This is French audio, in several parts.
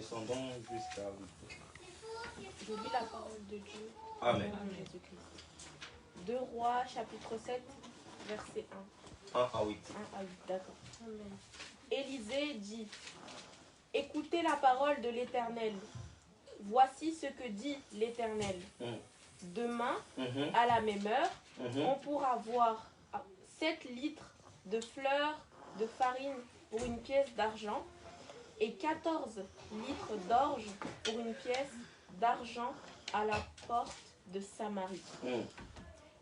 descendons jusqu'à... Je lis la parole de Dieu. Amen. Jésus-Christ. 2 Rois, chapitre 7, verset 1. 1 à 8. 1 à 8, d'accord. Amen. Élisée dit, écoutez la parole de l'Éternel. Voici ce que dit l'Éternel. Demain, à la même heure, on pourra voir 7 litres de fleurs de farine pour une pièce d'argent et 14 litres d'orge pour une pièce d'argent à la porte de Samarie.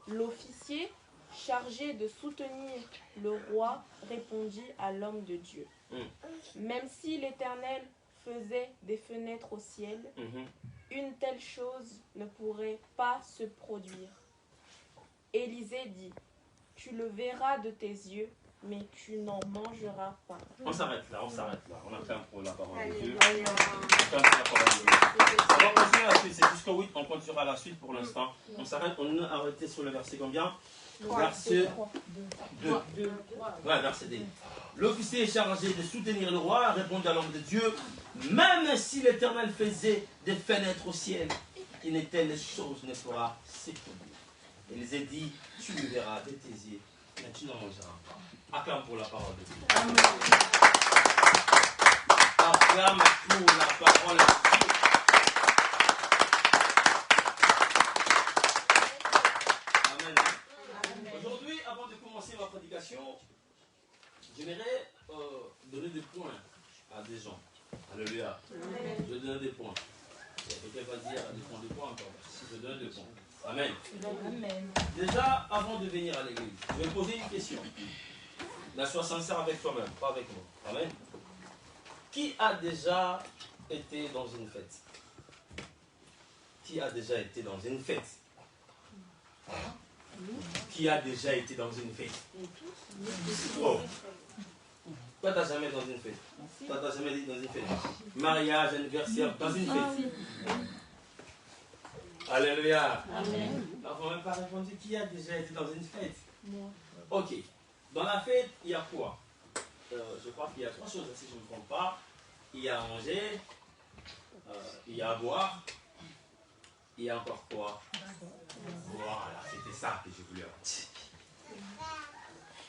L'officier chargé de soutenir le roi répondit à l'homme de Dieu. Même si l'Éternel faisait des fenêtres au ciel, une telle chose ne pourrait pas se produire. Élisée dit, tu le verras de tes yeux, mais tu n'en mangeras pas. On s'arrête là. On acclame pour la parole de Dieu. On va continuer la suite, c'est jusqu'au 8, on continuera la suite pour l'instant. On s'arrête, on est arrêté sur le verset combien? Verset 2. Voilà, verset 2. L'officier chargé de soutenir le roi répondit à l'homme de Dieu, même si l'Éternel faisait des fenêtres au ciel, une telle chose ne pourra se produire. Élisée dit, tu le verras de tes yeux, mais tu n'en mangeras pas. Acclame pour la parole de Dieu. Amen. Acclame pour la parole de Dieu. Amen. Aujourd'hui, avant de commencer ma prédication, j'aimerais donner des points à des gens. Alléluia. Je donne des points. Quelqu'un va dire des points encore. Je donne des points. Amen. Déjà, avant de venir à l'église, je vais poser une question. Là, sois sincère avec toi-même, pas avec moi. Amen. Qui a déjà été dans une fête? Qui a déjà été dans une fête? Qui a déjà été dans une fête? Oh. Toi, tu n'as jamais été dans une fête. Toi, tu n'as jamais été dans une fête. Mariage, anniversaire, dans une fête. Alléluia. Amen. Alors, on n'a même pas répondu qui a déjà été dans une fête. Moi. Ok. Dans la fête, il y a quoi? Je crois qu'il y a 3 choses, si je ne me trompe pas. Il y a à manger, il y a à boire, il y a encore quoi? Voilà, c'était ça que je voulais avoir.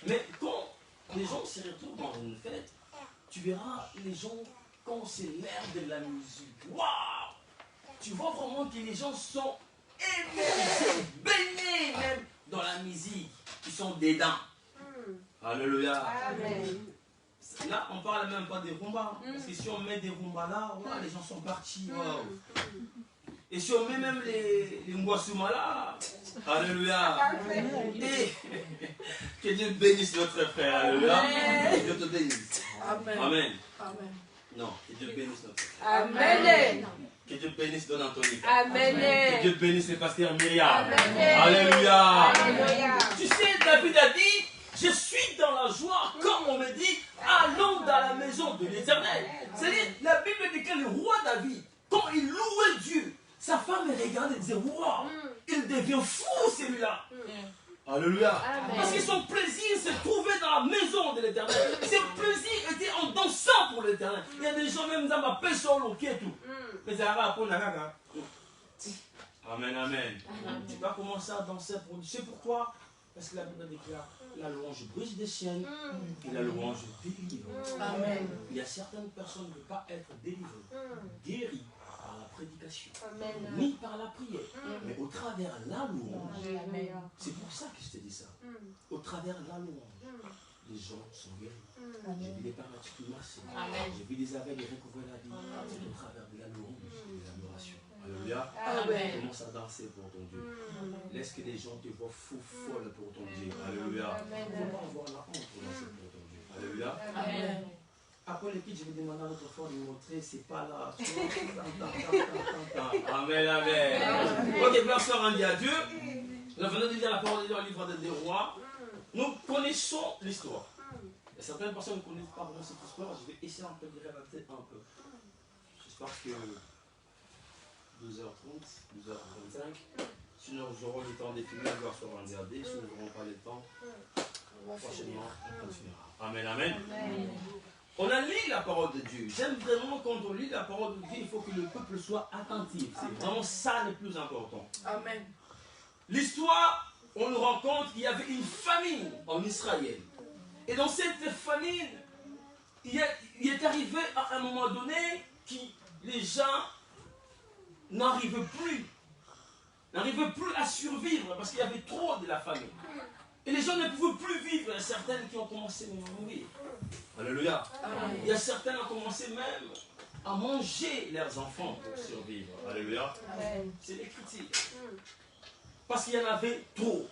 Mais quand les gens se retrouvent dans une fête, tu verras les gens quand c'est l'ère de la musique. Waouh! Tu vois vraiment que les gens sont émergés, baignés même dans la musique. Ils sont dedans. Alléluia. Amen. Là, on ne parle même pas des rumbas. Parce que si on met des rumbas là, voilà, les gens sont partis. Wow. Et si on met même les Mwasuma là, alléluia. Et que Dieu bénisse notre frère. Alléluia. Que Dieu te bénisse. Amen. Amen. Amen. Non, que Dieu bénisse notre frère. Amen. Que Dieu bénisse Don Anthony. Amen. Que Dieu bénisse le pasteur Myriam. Amen. Alléluia. Alléluia. Tu sais, David a dit, je suis dans la joie quand on me dit, allons dans la maison de l'Éternel. C'est-à-dire, la Bible dit que le roi David, quand il louait Dieu, sa femme le regardait et disait, waouh, il devient fou celui-là. Alléluia. Amen. Parce que son plaisir se trouvait dans la maison de l'Éternel. Son plaisir était en dansant pour l'Éternel. Il y a des gens même dans ma paix sur le quai et tout. Mais ça va pour la. Amen, amen. Tu vas commencer à danser pour Dieu. C'est pourquoi? Parce que la Bible déclare, la louange brise des chaînes et la louange délivre. Amen. Il y a certaines personnes qui ne peuvent pas être délivrées, guéries par la prédication, ni par la prière, mais au travers de la louange. C'est pour ça que je te dis ça. Au travers de la louange, les gens sont guéris. J'ai vu des paralytiques qui marchaient. J'ai vu des aveugles recouvrir la vie. C'est au travers de la louange et de l'adoration. Alléluia. Commence à danser pour ton Dieu. Laisse que les gens te voient fou, folle pour ton Dieu. Alléluia. Il ne faut pas avoir la honte pour danser pour ton Dieu. Alléluia. Amen. Après l'équipe, je vais demander à notre frère de me montrer, c'est pas là. Amen, amen. Ok, personne rendit à Dieu. Nous venons de dire la parole de Dieu au livre des Rois. Nous connaissons l'histoire. Et certaines personnes ne connaissent pas vraiment cette histoire. Je vais essayer un peu de relater un peu. J'espère que 12h30, 12h35. Si nous aurons le temps de finir, nous serons en DRD. Si nous n'aurons pas le temps, prochainement, on continuera. Amen, amen. On a lu la parole de Dieu. J'aime vraiment quand on lit la parole de Dieu, il faut que le peuple soit attentif. C'est vraiment ça le plus important. Amen. L'histoire, on nous rend compte qu'il y avait une famine en Israël. Et dans cette famine, il est arrivé à un moment donné que les gens n'arrivaient plus à survivre parce qu'il y avait trop de la famine. Et les gens ne pouvaient plus vivre. Il y a certaines qui ont commencé même à mourir. Alléluia. Il y a certaines qui ont commencé même à manger leurs enfants pour survivre. Alléluia. C'est les critiques. Parce qu'il y en avait trop.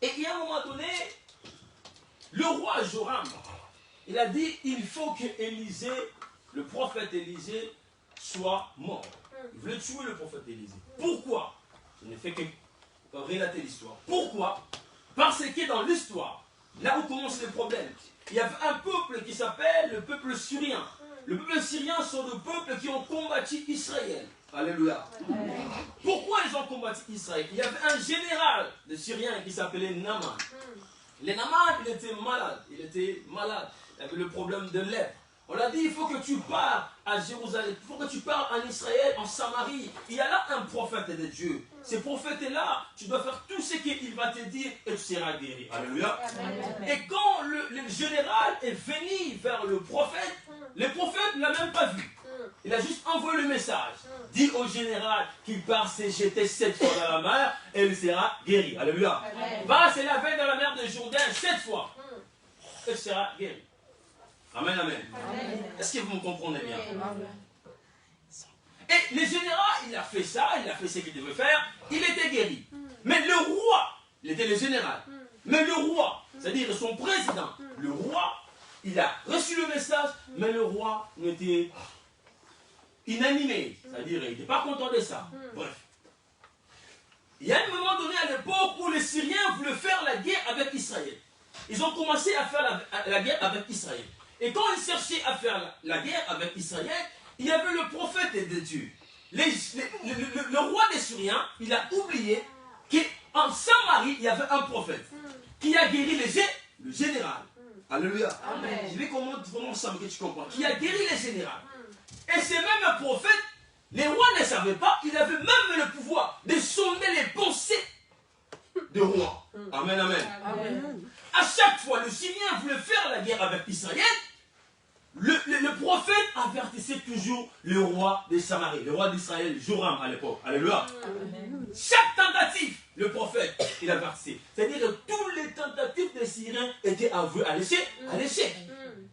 Et il y a un moment donné, le roi Joram, il a dit, il faut que Élisée, le prophète Élisée, soit mort. Il voulait tuer le prophète Élisée. Pourquoi? Je ne fais que relater l'histoire. Pourquoi? Parce que dans l'histoire, là où commence le problème, il y avait un peuple qui s'appelle le peuple syrien. Le peuple syrien sont le peuple qui ont combattu Israël. Alléluia. Pourquoi ils ont combattu Israël? Il y avait un général de Syriens qui s'appelait Naaman. Le Naaman, il était malade. Il avait le problème de lèpre. On l'a dit, il faut que tu pars à Jérusalem, il faut que tu pars en Israël, en Samarie. Il y a là un prophète de Dieu. Ce prophète-là, tu dois faire tout ce qu'il va te dire et tu seras guéri. Alléluia. Et quand le général est venu vers le prophète ne l'a même pas vu. Il a juste envoyé le message. Dit au général qu'il part se jeter 7 fois dans la mer et il sera guéri. Alléluia. Va se laver dans la mer de Jourdain 7 fois. Et il sera guéri. Amen, amen. Est-ce que vous me comprenez bien? Et le général, il a fait ça, il a fait ce qu'il devait faire, il était guéri. Mais le roi, il était le général, mais le roi, c'est-à-dire son président, le roi, il a reçu le message, mais le roi était inanimé, c'est-à-dire il n'était pas content de ça. Bref. Il y a un moment donné à l'époque où les Syriens voulaient faire la guerre avec Israël. Ils ont commencé à faire la guerre avec Israël. Et quand ils cherchaient à faire la guerre avec Israël, il y avait le prophète de Dieu. Le roi des Syriens, il a oublié qu'en Samarie, il y avait un prophète qui a guéri le général. Alléluia. Amen. Je vais vraiment ça que tu comprends. Qui a guéri le général. Et ce même prophète, les rois ne savaient pas, il avait même le pouvoir de sonder les pensées de roi. Amen, amen. Amen. À chaque fois, le Syrien voulait faire la guerre avec Israël. Le prophète avertissait toujours le roi de Samarie, le roi d'Israël, Joram à l'époque. Alléluia. Chaque tentative, le prophète, il avertissait. C'est-à-dire que toutes les tentatives des Syriens étaient avouées à l'échec.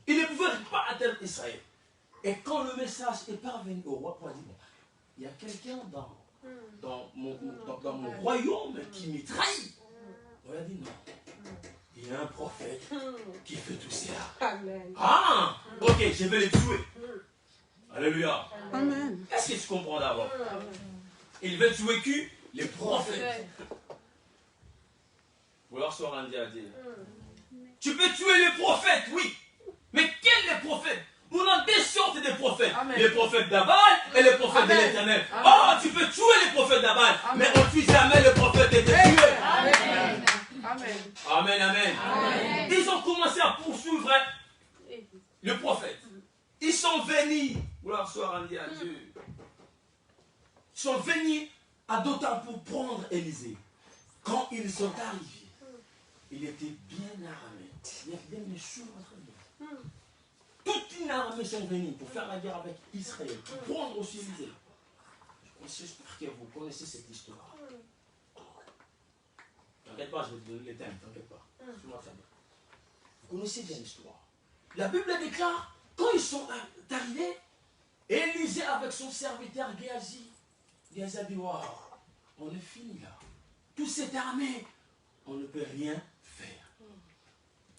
Ils ne pouvaient pas atteindre Israël. Et quand le message est parvenu au roi, pour dire, il y a quelqu'un dans mon royaume qui me trahit. On a dit non. Il y a un prophète qui fait tout ça. Amen. Ah, ok, je vais les tuer. Alléluia. Amen. Est-ce que tu comprends d'abord? Il veut tuer qui? Les prophètes. Ou alors soit rendu à dire. Tu peux tuer les prophètes, oui. Mais quels les prophètes? On a des sortes de prophètes. Amen. Les prophètes d'Abal et les prophètes de l'Éternel. Oh, tu peux tuer les prophètes d'Abal, mais on ne tue jamais le prophète de Dieu. Amen. Amen. Amen, amen. Amen. Ils ont commencé à poursuivre le prophète. Ils sont venus, vouloir se rendre à Dieu. Ils sont venus à d'autant pour prendre Élisée. Quand ils sont arrivés, il était bien armé. Il y avait bien les choses entre eux. Toute une armée sont venus pour faire la guerre avec Israël, pour prendre aussi Élisée. J'espère que vous connaissez cette histoire. T'inquiète pas, je vais te donner les thèmes, t'inquiète pas. Vous connaissez bien l'histoire. La Bible déclare, quand ils sont arrivés, Élisée avec son serviteur Géasi, Géasi a dit, waouh, on est fini là. Toute cette armée, on ne peut rien faire.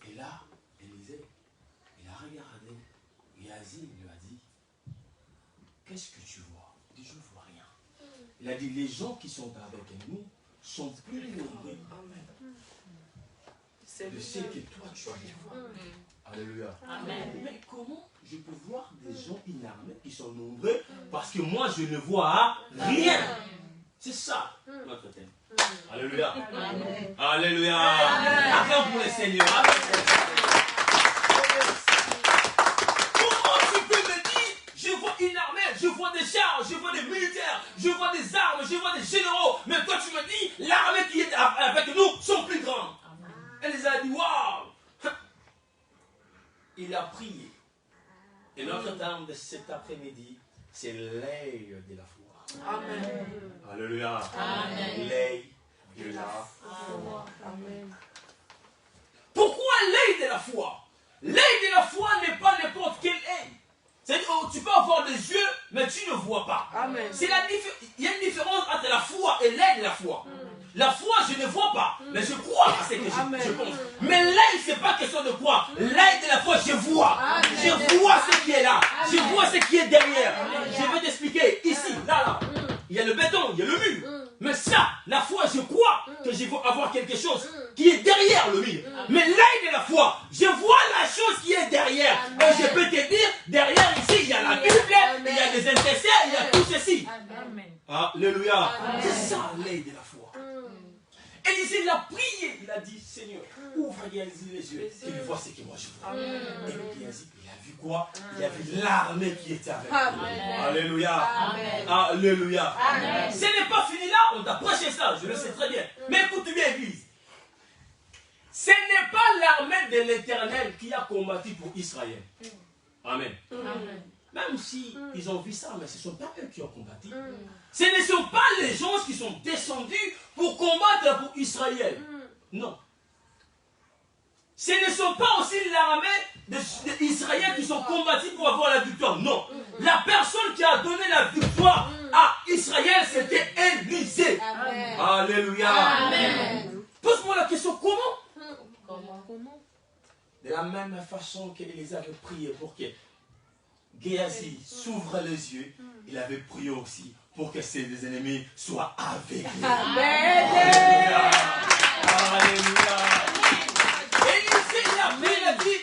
Et là, Élisée, il a regardé, Géasi lui a dit, qu'est-ce que tu vois? Il dit, je ne vois rien. Il a dit, les gens qui sont avec nous sont plus nombreux de ce que toi tu as. Alléluia. Amen. Mais comment je peux voir des gens inarmés qui sont nombreux parce que moi je ne vois rien? C'est ça notre thème. Alléluia. Amen. Alléluia. Acclame pour le Seigneur. dit, waouh! Il a prié. Et notre dame de cet après-midi, c'est l'œil de la foi. Amen. Alléluia. Amen. L'œil de la foi. Amen. Pourquoi l'œil de la foi? L'œil de la foi n'est pas n'importe quel œil. C'est-à-dire, tu peux avoir des yeux, mais tu ne vois pas. Amen. Il y a une différence entre la foi et l'œil de la foi. La foi, je ne vois pas, mais je crois à ce que je pense. Mais l'œil, ce n'est pas question de croire. L'œil de la foi, je vois. Je vois ce qui est là. Je vois ce qui est derrière. Je vais t'expliquer. Ici, là. Il y a le béton, il y a le mur. Mais ça, la foi, je crois que je vais avoir quelque chose qui est derrière le mur. Mais l'œil de la foi, je vois la chose qui est derrière. Et je peux te dire, derrière ici, il y a la Bible, il y a des intercesseurs, il y a tout ceci. Alléluia. C'est ça l'œil de la foi. Élisée, il a prié, il a dit, Seigneur, ouvre les yeux, qu'il voit ce que moi je vois. Et Géasi, il a vu quoi? Il a vu l'armée qui était avec lui. Alléluia. Amen. Alléluia. Amen. Ce n'est pas fini là, on t'a prêché ça, je le sais très bien. Mais écoute bien, Église. Ce n'est pas l'armée de l'Éternel qui a combattu pour Israël. Amen. Amen. Même si ils ont vu ça, mais ce ne sont pas eux qui ont combattu. Ce ne sont pas les gens qui sont descendus pour combattre pour Israël. Non. Ce ne sont pas aussi l'armée d'Israël qui sont combattus pour avoir la victoire. Non. La personne qui a donné la victoire à Israël, c'était Élisée. Amen. Alléluia. Amen. Pose-moi la question, comment? Comment? De la même façon qu'Élisée avait prié pour que Géasi s'ouvre les yeux, il avait prié aussi pour que ses ennemis soient aveuglés. Amen. Alléluia. Alléluia. Élisée, il a dit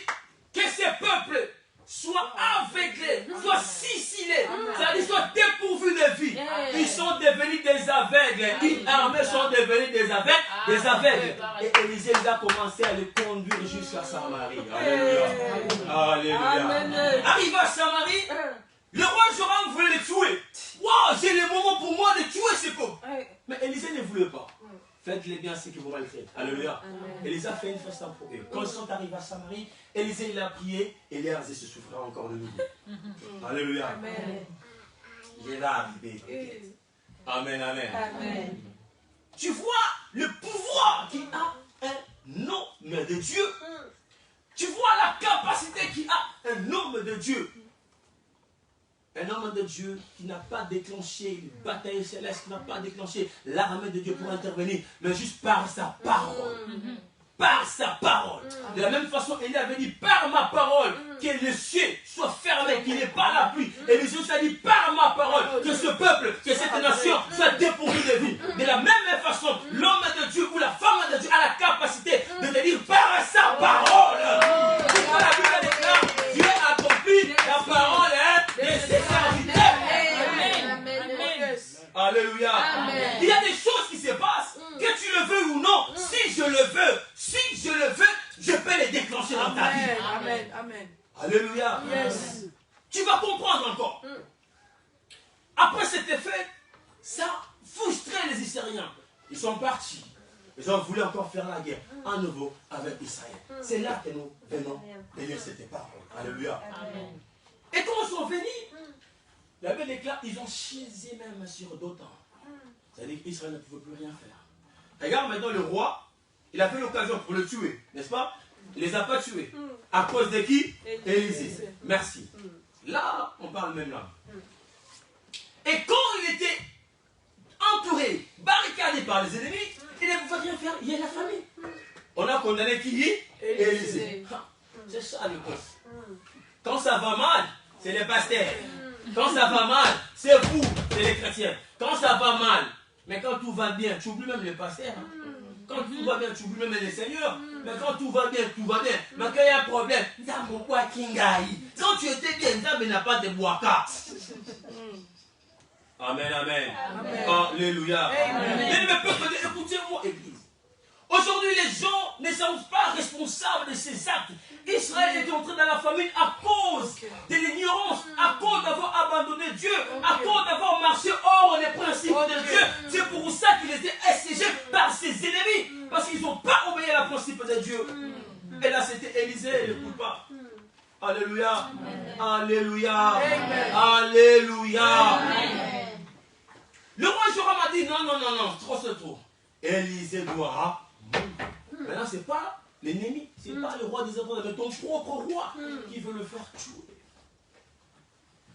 que ces peuples soient aveuglés, soient sicilés, c'est-à-dire soient dépourvus de vie. Ils sont devenus des aveugles. Une armée sont devenus des aveugles. Et Élisée a commencé à les conduire jusqu'à Samarie. Alléluia. Alléluia. Arrivé à Samarie, le roi Joram voulait les tuer. Waouh, j'ai le moment pour moi de tuer ces peuples. Mais Élisée ne voulait pas. Faites-les bien ce que vous allez faire. Alléluia. Élisée a fait une fête pour eux. Quand ils sont arrivés à Samarie, Élisée il a prié et Géasi se souffra encore de nouveau. Alléluia. Amen. Il va arriver. Amen, amen. Amen. Tu vois le pouvoir qui a un homme de Dieu. Tu vois la capacité qui a un homme de Dieu. Un homme de Dieu qui n'a pas déclenché une bataille céleste, qui n'a pas déclenché l'armée de Dieu pour intervenir, mais juste par sa parole. Par sa parole. De la même façon, il avait dit, par ma parole, que les cieux soient fermés, qu'il n'y ait pas la pluie. Et les cieux a dit, par ma parole, que ce peuple, que cette nation soit dépourvue de vie. De la même façon, l'homme de Dieu ou la femme de Dieu a la capacité de te dire, par sa parole. Pourquoi la Bible déclare, Dieu accomplit la parole de ses serviteurs. Alléluia. Amen. Il y a des choses qui se passent, que tu le veux ou non, si je le veux, je peux les déclencher dans ta vie. Amen. Amen. Alléluia. Yes. Tu vas comprendre encore. Après cet effet, ça frustrait les Israéliens. Ils sont partis. Ils ont voulu encore faire la guerre à nouveau avec Israël. C'est là que nous venons de lire cette parole. Alléluia. Amen. Et quand ils sont venus, la Bible déclare, ils ont chisé même sur d'autres. C'est-à-dire qu'Israël ne pouvait plus rien faire. Regarde maintenant le roi, il a fait l'occasion pour le tuer, n'est-ce pas? Il ne les a pas tués. À cause de qui? Élisée. Merci. Là, on parle même là. Et quand il était entouré, barricadé par les ennemis, il ne pouvait rien faire. Il y a la famille. On a condamné qui? Élisée. C'est ça le poste. Quand ça va mal, c'est les pasteurs. Quand ça va mal, c'est vous, c'est les chrétiens. Quand ça va mal, mais quand tout va bien, tu oublies même les pasteurs. Quand tout va bien, tu oublies même les seigneurs. Mais quand tout va bien, tout va bien. Mais quand il y a un problème, quand tu étais bien, Nzambe n'a pas de boaka. Amen, amen. Alléluia. Écoutez-moi, Église. Aujourd'hui, les gens ne sont pas responsables de ces actes. Israël était entré dans la famine à cause de l'ignorance, à cause d'avoir abandonné Dieu, à cause d'avoir marché hors les principes de Dieu. C'est pour ça qu'il était assiégé par ses ennemis, parce qu'ils n'ont pas obéi à la principe de Dieu. Élisée, ne coule pas. Alléluia. Alléluia. Alléluia. Le roi Joram a dit non, non, non, non, trop c'est trop. Élisée doit mourir. Maintenant, ce n'est pas l'ennemi, ce n'est pas le roi des enfants, mais ton propre roi qui veut le faire tuer.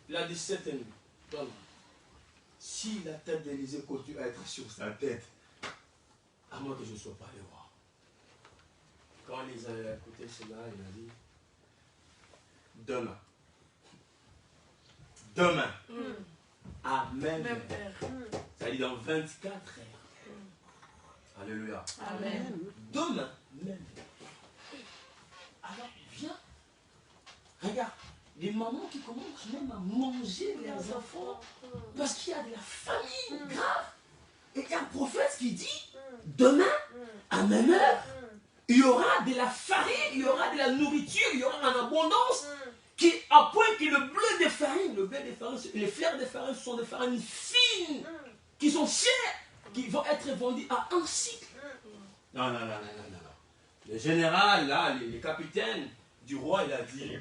Il a dit cet ennemi. Si la tête d'Élisée continue à être sur sa tête, à moins que je ne sois pas le roi. Quand Élisée a écouté cela, il a dit demain. Demain. Amen. Ça dit dans 24 heures. Alléluia. Amen. Demain même. Alors, viens. Regarde, les mamans qui commencent même à manger leurs enfants parce qu'il y a de la famine grave. Et il y a un prophète qui dit, demain, à même heure, il y aura de la farine, il y aura de la nourriture, il y aura en abondance. Qui, à point que le blé de farine, les fleurs de farine sont des farines fines, qui sont chères, qui vont être vendues à un cycle. Non, non, non, non, non, non. Le général, là, les capitaines du roi, il a dit,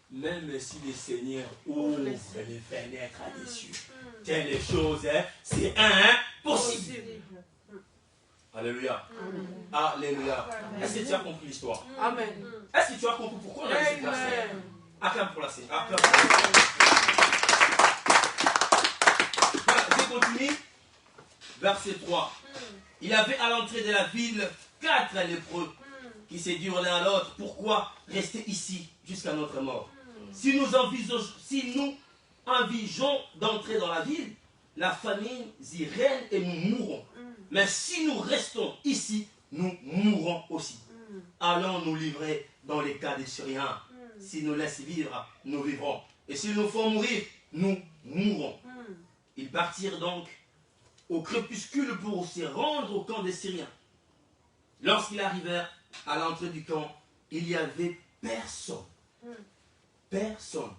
même si le Seigneur ouvre les fenêtres à des cieux, telles choses, hein, c'est impossible. Alléluia. Alléluia. Est-ce que tu as compris l'histoire? Amen. Est-ce que tu as compris pourquoi on a cette classe? Acclame pour la scène. Acclame. Voilà, je continue. Verset 3. Il y avait à l'entrée de la ville 4 lépreux qui se dirent l'un à l'autre. Pourquoi rester ici jusqu'à notre mort? Si nous envisageons d'entrer dans la ville, la famine y règne et nous mourrons. Mais si nous restons ici, nous mourrons aussi. Allons nous livrer dans les cas des Syriens. S'ils nous laissent vivre, nous vivrons. Et s'ils nous font mourir, nous mourrons. Ils partirent donc au crépuscule pour se rendre au camp des Syriens. Lorsqu'ils arrivèrent à l'entrée du camp, il n'y avait personne. Personne.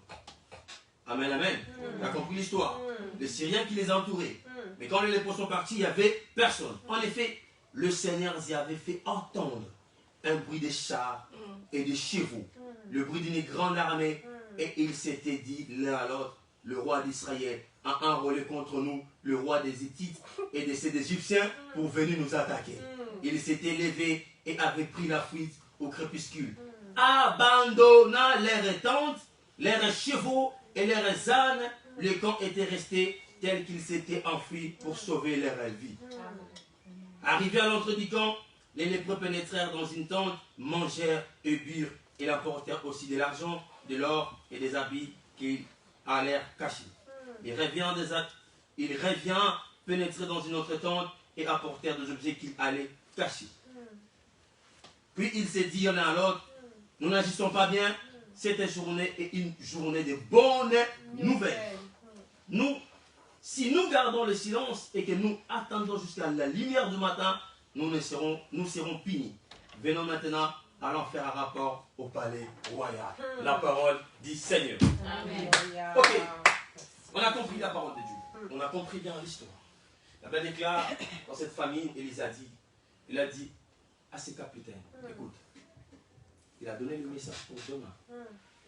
Amen, amen. Tu as compris l'histoire. Les Syriens qui les entouraient. Mais quand les lépreux sont partis, il n'y avait personne. En effet, le Seigneur y avait fait entendre un bruit de chars et de chevaux, le bruit d'une grande armée, et ils s'étaient dit l'un à l'autre, le roi d'Israël a enrôlé contre nous le roi des Hittites et de ces Égyptiens pour venir nous attaquer. Ils s'étaient levés et avaient pris la fuite au crépuscule, abandonnant leurs tentes, leurs chevaux et leurs ânes. Le camp était resté tel qu'ils s'étaient enfuis pour sauver leur vie. Arrivés à l'entrée du camp, les lépreux pénétrèrent dans une tente, mangèrent et burent, et apportèrent aussi de l'argent, de l'or et des habits qu'ils allèrent cacher. Ils revinrent pénétrer dans une autre tente et apportèrent des objets qu'ils allaient cacher. Puis ils se dirent l'un à l'autre, nous n'agissons pas bien, cette journée est une journée de bonnes nouvelles. Si nous gardons le silence et que nous attendons jusqu'à la lumière du matin, nous serons punis. Venons maintenant, allons faire un rapport au palais royal. La parole dit Seigneur. Amen. Ok, on a compris la parole de Dieu. On a compris bien l'histoire. La Bible déclare, dans cette famille, il a dit à ses capitaines, écoute, il a donné le message pour demain.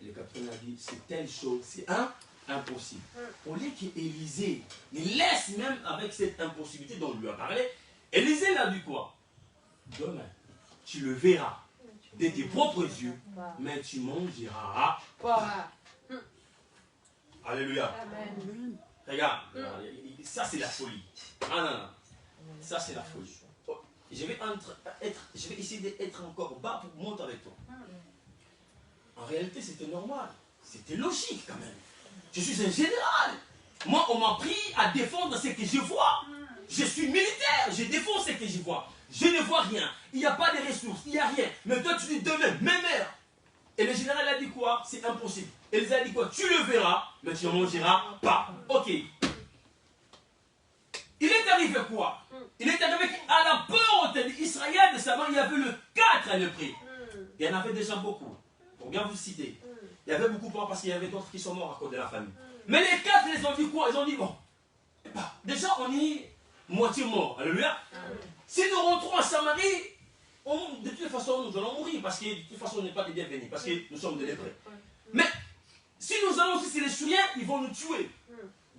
Et le capitaine a dit, c'est telle chose, c'est impossible. Au lieu qu'Élisée il laisse même avec cette impossibilité dont on lui a parlé, Élisée l'a dit quoi? Demain, tu le verras de tes propres yeux, mais tu mangeras pas. Alléluia. Amen. Regarde, ça c'est la folie. Ah non, non, ça c'est la folie. Je vais essayer d'être encore bas pour monter avec toi. En réalité, c'était normal. C'était logique quand même. Je suis un général. Moi, on m'a pris à défendre ce que je vois. Je suis militaire. Je défends ce que je vois. Je ne vois rien. Il n'y a pas de ressources. Il n'y a rien. Mais toi, tu dis demain, même heure. Et le général a dit quoi? C'est impossible. Et il a dit quoi? Tu le verras, mais tu ne mangeras pas. Ok. Il est arrivé quoi? Il est arrivé qu'à la porte d'Israël de sa main, il y avait le 4 à le prix. Il y en avait déjà beaucoup. Pour bien vous citer. Il y avait beaucoup de parce qu'il y avait d'autres qui sont morts à cause de la famille. Mais les 4, ils ont dit quoi? Ils ont dit, bon, déjà on est moitié mort. Alléluia. Si nous rentrons à Samarie, de toute façon, nous allons mourir, parce que de toute façon, on n'est pas des bienvenus, parce que nous sommes des lépreux. Mais, si nous allons aussi, c'est les Syriens, ils vont nous tuer.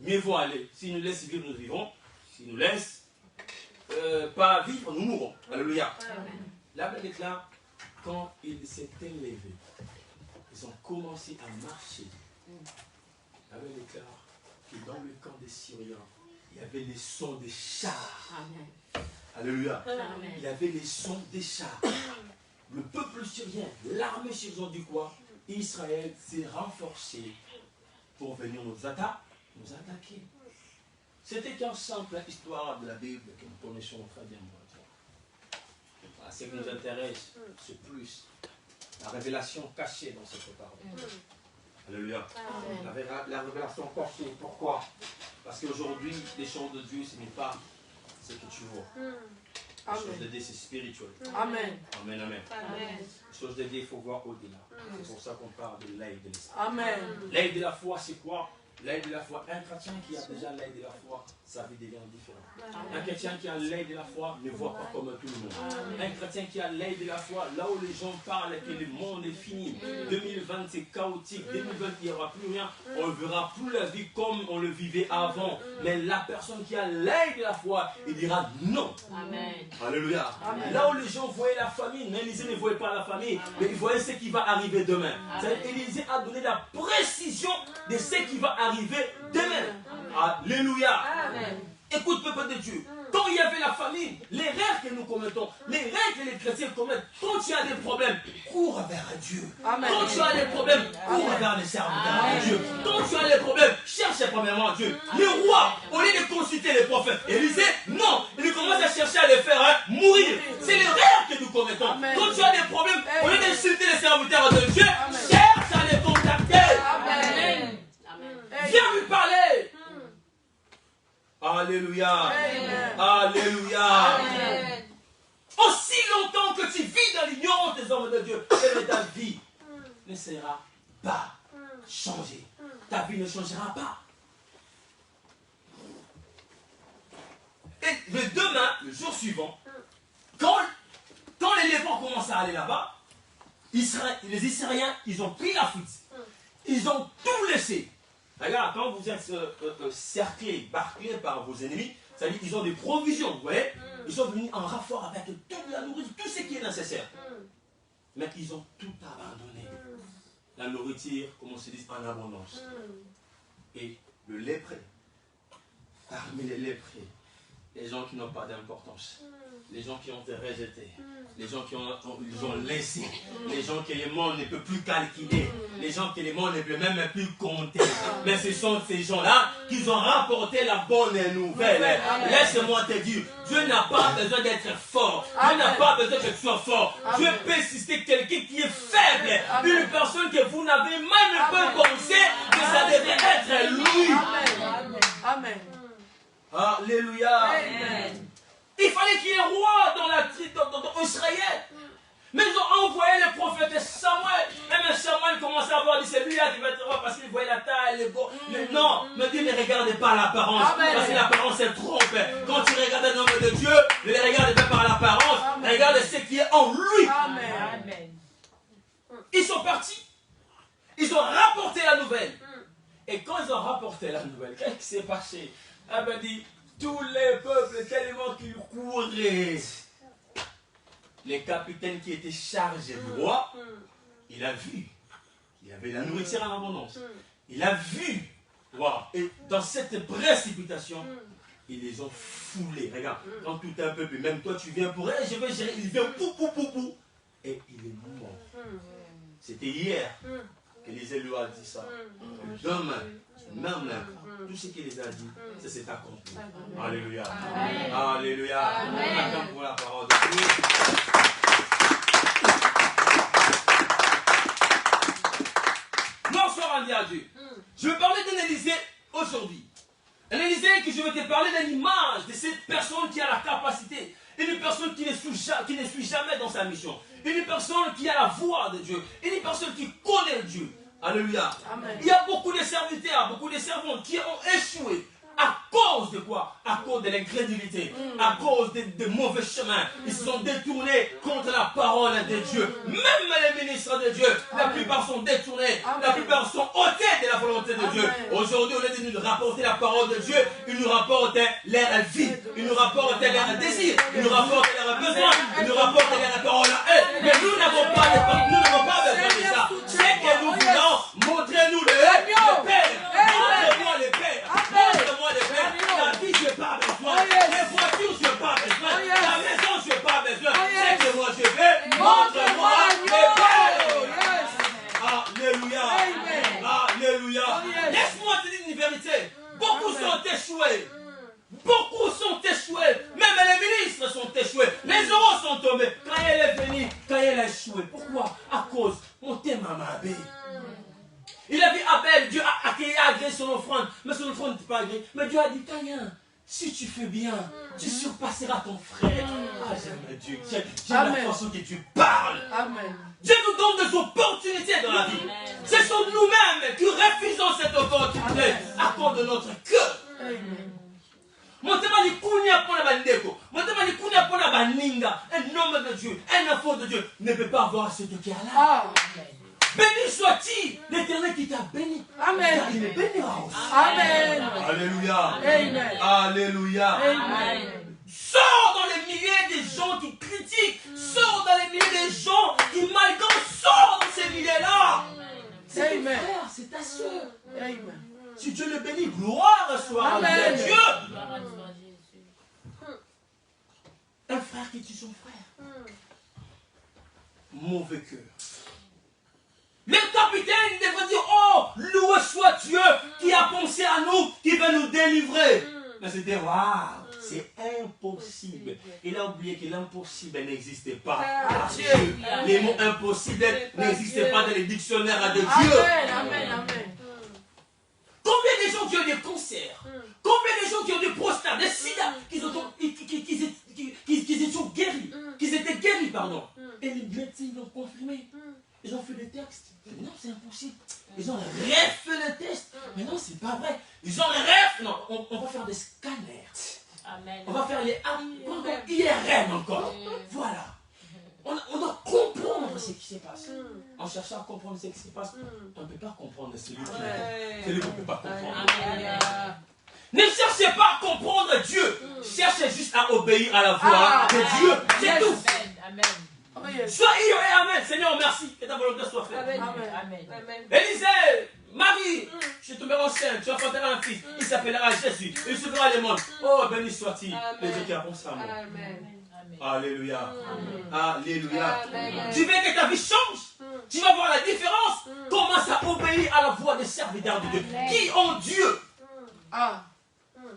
Mieux vaut aller. S'ils nous laissent vivre, nous vivrons. S'ils nous laissent pas vivre, nous mourrons. Alléluia. La Bible déclare, quand ils s'étaient levés, ils ont commencé à marcher. La Bible déclare que dans le camp des Syriens, il y avait les sons des chars. Amen. Alléluia. Amen. Il y avait les sons des chars. Le peuple syrien, l'armée syrienne du quoi? Israël s'est renforcé pour venir nous attaquer. C'était qu'une simple histoire de la Bible que nous connaissons très bien. Ce qui nous intéresse, c'est plus la révélation cachée dans cette parole. Alléluia. La révélation cachée. Pourquoi? Parce qu'aujourd'hui, les choses de Dieu, ce n'est pas ce que tu vois. Les choses de Dieu, c'est spirituel. Amen. Amen, amen. Les choses de Dieu, il faut voir au-delà. C'est pour ça qu'on parle de l'œil de l'esprit. Amen. L'œil de la foi, c'est quoi? L'œil de la foi. Un chrétien qui a déjà l'œil de la foi, sa vie devient différente. Un chrétien qui a l'œil de la foi ne voit pas comme tout le monde. Un chrétien qui a l'œil de la foi, là où les gens parlent que le monde est fini, 2020 c'est chaotique, 2020 il n'y aura plus rien, on ne verra plus la vie comme on le vivait avant. Mais la personne qui a l'œil de la foi, il dira non. Amen. Alléluia. Amen. Là où les gens voyaient la famine, Élisée ne voyait pas la famine, mais il voyait ce qui va arriver demain. Élisée a donné la précision de ce qui va arriver demain. Alléluia. Amen. Écoute, peuple de Dieu, quand il y avait la famine, les rêves que nous commettons, les rêves que les chrétiens commettent, quand tu as des problèmes, cours vers Dieu. Amen. Quand tu as des problèmes, cours vers les serviteurs de Dieu. Quand tu as des problèmes, cherche premièrement Dieu. Le roi, au lieu de consulter les prophètes, Élisée, non, il commence à chercher à les faire mourir. C'est les rêves que nous commettons. Amen. Quand tu as des problèmes, au lieu d'insulter les serviteurs de Dieu, cherche à les contacter. Amen. Viens lui parler. Alléluia. Amen. Alléluia. Amen. Aussi longtemps que tu vis dans l'ignorance des hommes de Dieu, ta vie ne sera pas changée. Ta vie ne changera pas. Et le demain, le jour suivant, quand les lépreux commencent à aller là-bas, les Israéliens, ils ont pris la fuite. Ils ont tout laissé. Regarde, quand vous êtes cerclés, bâclés par vos ennemis, c'est-à-dire qu'ils ont des provisions, vous voyez? Ils sont venus en rapport avec toute la nourriture, tout ce qui est nécessaire. Mais ils ont tout abandonné. La nourriture, comme on se dit, en abondance. Et le lépreux, parmi les lépreux, les gens qui n'ont pas d'importance, les gens qui ont été rejetés, les gens qui ils ont laissé, les gens que le monde ne peut plus calculer, les gens que le monde ne peut même plus compter. Mais ce sont ces gens-là qui ont rapporté la bonne nouvelle. Laisse-moi te dire, Dieu n'a pas besoin d'être fort. Dieu n'a pas besoin que tu sois fort. Dieu peut exister quelqu'un qui est faible. Une personne que vous n'avez même pas pensé que ça devait être lui. Amen. Alléluia. Amen. Il fallait qu'il y ait un roi dans Israël. Mais ils ont envoyé le prophète Samuel. Même Samuel commençait à voir, dit c'est lui-là qui va être roi parce qu'il voyait la taille, les beaux. Mais non, mais Dieu ne regardait pas l'apparence. Parce que l'apparence elle trompe. Quand tu regardes un homme de Dieu, ne le regarde pas par l'apparence. Regarde ce qui est en lui. Amen. Ils sont partis. Ils ont rapporté la nouvelle. Et quand ils ont rapporté la nouvelle, qu'est-ce qui s'est passé? Ah ben dit, tous les peuples tellement qu'ils couraient. Les capitaines qui étaient chargés du roi, il a vu. Il y avait la nourriture en abondance. Il a vu. Wow. Et dans cette précipitation, ils les ont foulés. Regarde, quand tout un peuple, même toi tu viens pour elle, je vais gérer, il vient pou. Et il est mort. C'était hier qu'Élisée lui a dit ça. Demain, même tout ce qu'il les a dit, ça s'est accompli. Alléluia. Amen. Alléluia. Amen. Pour la parole de Dieu. Bonsoir à Dieu. Je vais parler d'un Élisée aujourd'hui. Un Élisée que je vais te parler d'une image de cette personne qui a la capacité. Une personne qui ne suit jamais dans sa mission. Une personne qui a la voix de Dieu. Une personne qui connaît Dieu. Alléluia. Amen. Il y a beaucoup de serviteurs, beaucoup de servantes qui ont échoué. À cause de quoi? À cause cause de l'incrédulité, à cause de mauvais chemins. Ils se sont détournés contre la parole de Dieu. Même les ministres de Dieu, la plupart sont détournés. La plupart sont ôtés de la volonté de Dieu. Aujourd'hui, au lieu de nous rapporter la parole de Dieu, ils nous rapportent leur vie. Ils nous rapportent leur désir. Ils nous rapportent leurs besoins. Ils nous rapportent leurs paroles à eux. Mais nous n'avons pas besoin de ça. C'est que nous voulons, montrez-nous le Père. Montrez-moi le Père. Montrez-moi le Père. La vie, je n'ai pas besoin. Les voitures, je n'ai pas besoin. La maison, je n'ai pas besoin. C'est que moi, je veux. Montre-moi le Père. Alléluia. Alléluia. Laisse-moi te dire une vérité. Beaucoup sont échoués. Beaucoup sont échoués. Même les ministres sont échoués. Les euros sont tombés. Quand elle est venue, quand elle a échoué. Pourquoi? À cause. Mon thème m'a Abel. Il a vu Abel. Dieu a agréé son offrande. Mais son offrande n'était pas agréée. Mais Dieu a dit, Caïn, si tu fais bien, tu surpasseras ton frère. Ah, j'aime Dieu. J'aime la façon que tu parles. Amen. Dieu nous donne des opportunités dans la vie. Ce sont nous-mêmes qui refusons cette opportunité à cause de notre cœur. Un homme de Dieu, un enfant de Dieu ne peut pas avoir ce cœur-là. Béni soit-il l'Éternel qui t'a béni. Amen. Car il est bénira aussi. Amen. Alléluia. Amen. Alléluia. Amen. Sors dans les milliers des gens qui critiquent. Sors dans les milliers des gens qui malgré. Sors dans ces milliers-là. C'est ton frère, c'est ta soeur. Amen. Si Dieu le bénit, gloire soit à Dieu. Un frère qui tue son frère. Mauvais cœur. Le capitaine devrait dire, oh, loué soit Dieu qui a pensé à nous, qui veut nous délivrer. Mais c'était, waouh, c'est impossible. Il a oublié que l'impossible n'existait pas à Dieu. Les mots impossibles n'existaient pas dans les dictionnaires de Dieu. Amen, amen. Combien de gens qui ont des cancers, combien de gens qui ont des prostates, des sida, qui étaient guéris, pardon. Et les médecins l'ont confirmé. Ils ont fait des textes. Mais non, c'est impossible. Ils ont refait le test. Mais non, c'est pas vrai. Ils ont refait. Non, on va faire des scanners. Amen. On va faire les IRM encore. Voilà. On doit comprendre ce qui se passe. En cherchant à comprendre ce qui se passe, on ne peut pas comprendre celui qui est. Celui qu'on ne peut pas comprendre. Ne cherchez pas à comprendre Dieu. Cherchez juste à obéir à la voix de Dieu. C'est tout. Amen. Sois et amen. Seigneur, merci. Que ta volonté soit faite. Amen. Amen. Élisée, Marie, je suis tombé enceinte. Tu enfanteras un fils. Il s'appellera Jésus. Il sauvera le monde. Oh, béni soit-il. Le Dieu qui a pensé à moi. Amen. Alléluia. Alléluia. Tu veux que ta vie change? Tu vas voir la différence. Commence à obéir à la voix des serviteurs de Dieu qui ont Dieu.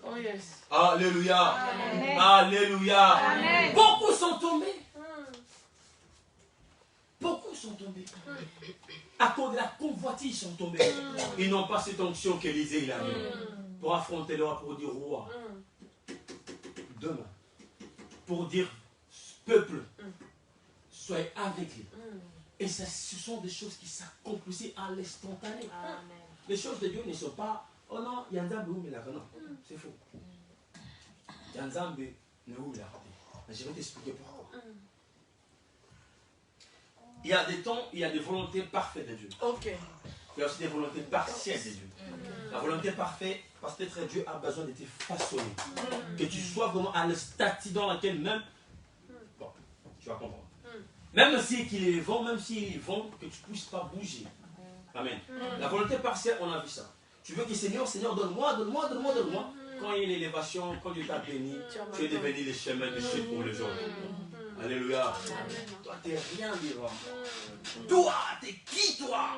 Oh yes. Alléluia. Amen. Alléluia. Amen. Beaucoup sont tombés. Beaucoup sont tombés. À cause de la convoitise, ils sont tombés. Ils n'ont pas cette onction qu'Élisée a eu pour affronter le roi, pour dire roi. Demain. Pour dire peuple, soyez avec lui. Et ça, ce sont des choses qui s'accomplissent à l'instantané. Les choses de Dieu ne sont pas, oh non, il y a un Zambé, mais là, non, c'est faux. Il y a un Zambé, mais où il a raté. Je vais t'expliquer pourquoi. Il y a des temps, il y a des volontés parfaites de Dieu. Okay. Il y a aussi des volontés partielles de Dieu. La volonté parfaite, parce que peut-être Dieu a besoin de te façonner. Que tu sois vraiment à le statut dans lequel même, bon, tu vas comprendre. Même s'il est vent, même s'il est vent, que tu ne puisses pas bouger. Amen. La volonté partielle, on a vu ça. Tu veux que Seigneur, donne-moi. Quand il y a l'élévation, quand Dieu t'a béni, tu es devenu le chemin de chute pour le jour. Alléluia. Toi, tu n'es rien vivant. Toi, tu es qui, toi?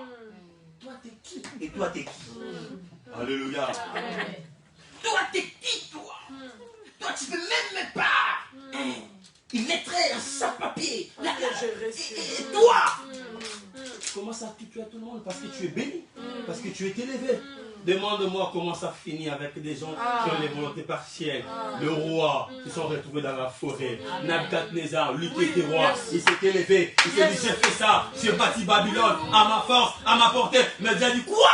Toi, tu es qui? Et toi, tu es qui? Alléluia. Toi, tu es qui, toi? Toi, tu ne peux même pas. Il mettrait un sans-papier. Et toi? Comment ça tu tues tout le monde? Parce que tu es béni. Parce que tu es élevé. Demande-moi comment ça finit avec des gens qui ont des volontés partielles. Le roi, qui sont retrouvés dans la forêt. Nabucodonosor, lui qui était roi, il s'est élevé. Il s'est dit, j'ai fait ça, j'ai bâti Babylone à ma force, à ma portée. Mais Dieu a dit, quoi?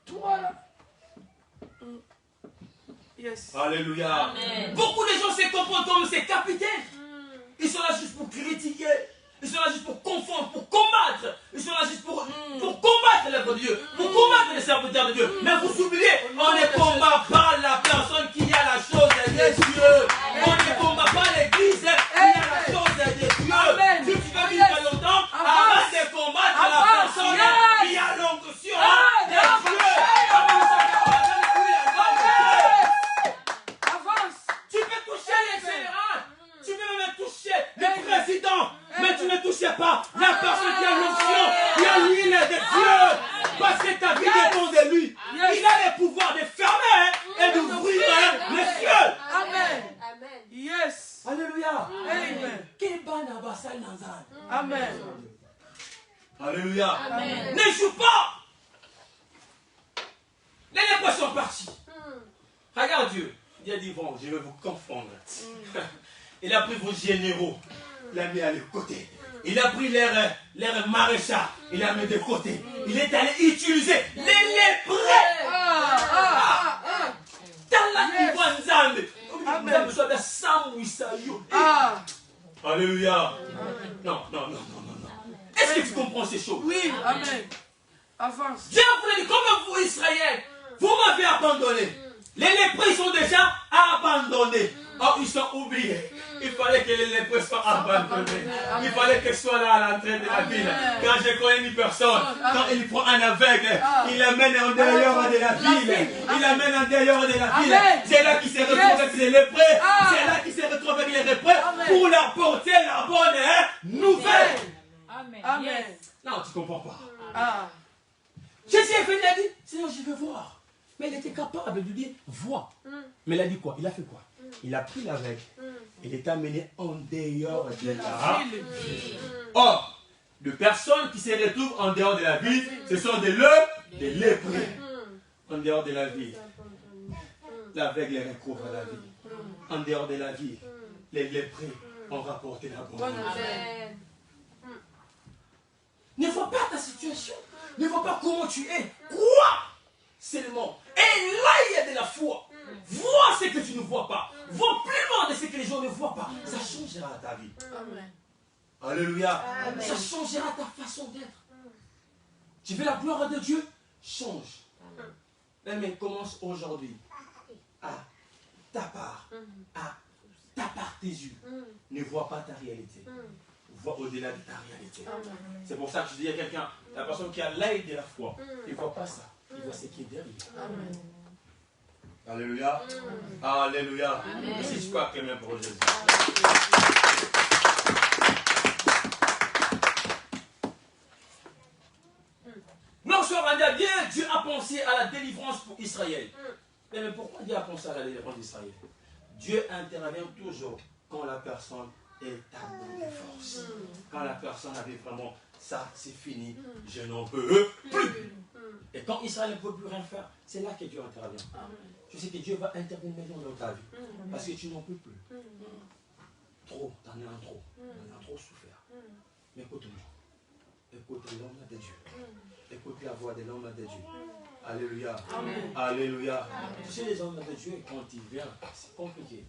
Toi? Yes. Alléluia. Amen. Beaucoup de gens se comportent comme ces capitaines. Ils sont là juste pour critiquer. Ils sont là juste pour confondre, pour combattre. Ils sont là juste pour combattre l'œuvre de Dieu, pour combattre les serviteurs de Dieu. Mais vous oubliez, on ne combat pas la personne qui a la chose de Dieu. On ne combat pas l'église qui a la chose de Dieu. Si tu veux vivre longtemps, arrête de combattre la personne qui a l'onction de Dieu. Tu peux toucher les généraux, tu peux même toucher le président, mais tu ne touches pas la personne qui a l'onction, qui a l'huile de Dieu, parce que ta vie dépend de lui. Il a le pouvoir de fermer et d'ouvrir les cieux. Amen. Yes. Alléluia. Amen. Amen. Alléluia. Amen. Ne joue pas. Les lépreux sont partis. Regarde Dieu. Il a dit, bon, je vais vous confondre. Il a pris vos généraux. Il a mis à les côtés. Il a pris leur maréchal. Il a mis de côté. Il est allé utiliser les lépreux. Alléluia. Non. Est-ce que tu comprends ces choses? Oui, amen. Avance. Dieu vous dit, comme vous, Israël, vous m'avez abandonné. Les lépreux sont déjà abandonnés. Oh, ils sont oubliés. Il fallait que les lépreux soient abandonnés. Il fallait qu'ils soient là à l'entrée de la ville. Quand je connais une personne, quand il prend un aveugle, il l'amène en dehors de la ville. Il l'amène en dehors de la ville. C'est là qu'il se retrouve avec les lépreux. C'est là qu'il se retrouve avec les lépreux pour leur porter la bonne nouvelle. Amen. Non, tu ne comprends pas. Ah. Jésus est venu et a dit, Seigneur, je veux voir. Mais il était capable de dire, vois. Mais il a dit quoi? Il a fait quoi? Il a pris l'aveugle. Il est amené en dehors de la ville. Or, de personnes qui se retrouvent en dehors de la ville, ce sont des lépreux. En dehors de la ville, l'aveugle recouvre la vie. En dehors de la ville, les lépreux ont rapporté la bonne nouvelle. Ne vois pas ta situation. Ne vois pas comment tu es. Crois seulement. Et là, il y a de la foi. Vois ce que tu ne vois pas. Vois plus loin de ce que les gens ne voient pas. Ça changera ta vie. Amen. Alléluia. Amen. Ça changera ta façon d'être. Tu veux la gloire de Dieu? Change. Mais commence aujourd'hui. À ta part. À ta part tes yeux. Ne vois pas ta réalité. Vois au-delà de ta réalité. C'est pour ça que je dis à quelqu'un, la personne qui a l'œil de la foi, il ne voit pas ça. Il voit ce qui est derrière. Amen. Alléluia. Alléluia. Si tu crois que même pour Jésus. Lorsqu'on va dire bien, Dieu a pensé à la délivrance pour Israël. Mais pourquoi Dieu a pensé à la délivrance d'Israël? Dieu intervient toujours quand la personne est à bout de force. Quand la personne avait vraiment, ça c'est fini, je n'en peux plus. Et quand Israël ne peut plus rien faire, c'est là que Dieu intervient. Je sais que Dieu va intervenir dans ta vie. Parce que tu n'en peux plus. Trop, t'en as trop. T'en as trop souffert. Mais écoute-moi. Écoute l'homme de Dieu. Écoute la voix de l'homme de Dieu. Alléluia. Alléluia. Amen. Tu sais, les hommes de Dieu, quand ils viennent, c'est compliqué.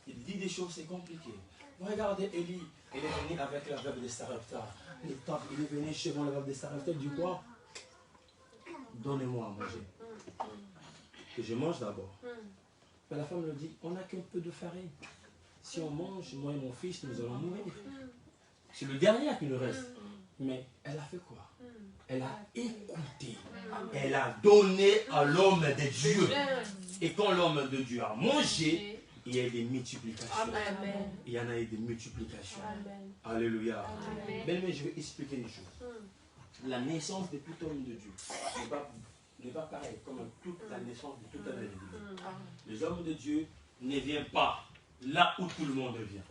Il dit des choses, c'est compliqué. Regardez Élie, il est venu avec la veuve de Sarepta. Il est venu chez moi, la veuve de Sarepta, du quoi? Donnez-moi à manger. Que je mange d'abord. Mais la femme lui dit, on n'a qu'un peu de farine. Si on mange, moi et mon fils, nous allons mourir. C'est le dernier qui nous reste. Mais elle a fait quoi? Elle a écouté. Elle a donné à l'homme de Dieu. Et quand l'homme de Dieu a mangé, il y a eu des multiplications. Amen. Il y en a eu des multiplications. Amen. Alléluia. Mais je vais expliquer une chose. La naissance de tout homme de Dieu n'est pas pareil comme toute la naissance de tout homme de Dieu. Les hommes de Dieu ne viennent pas là où tout le monde vient.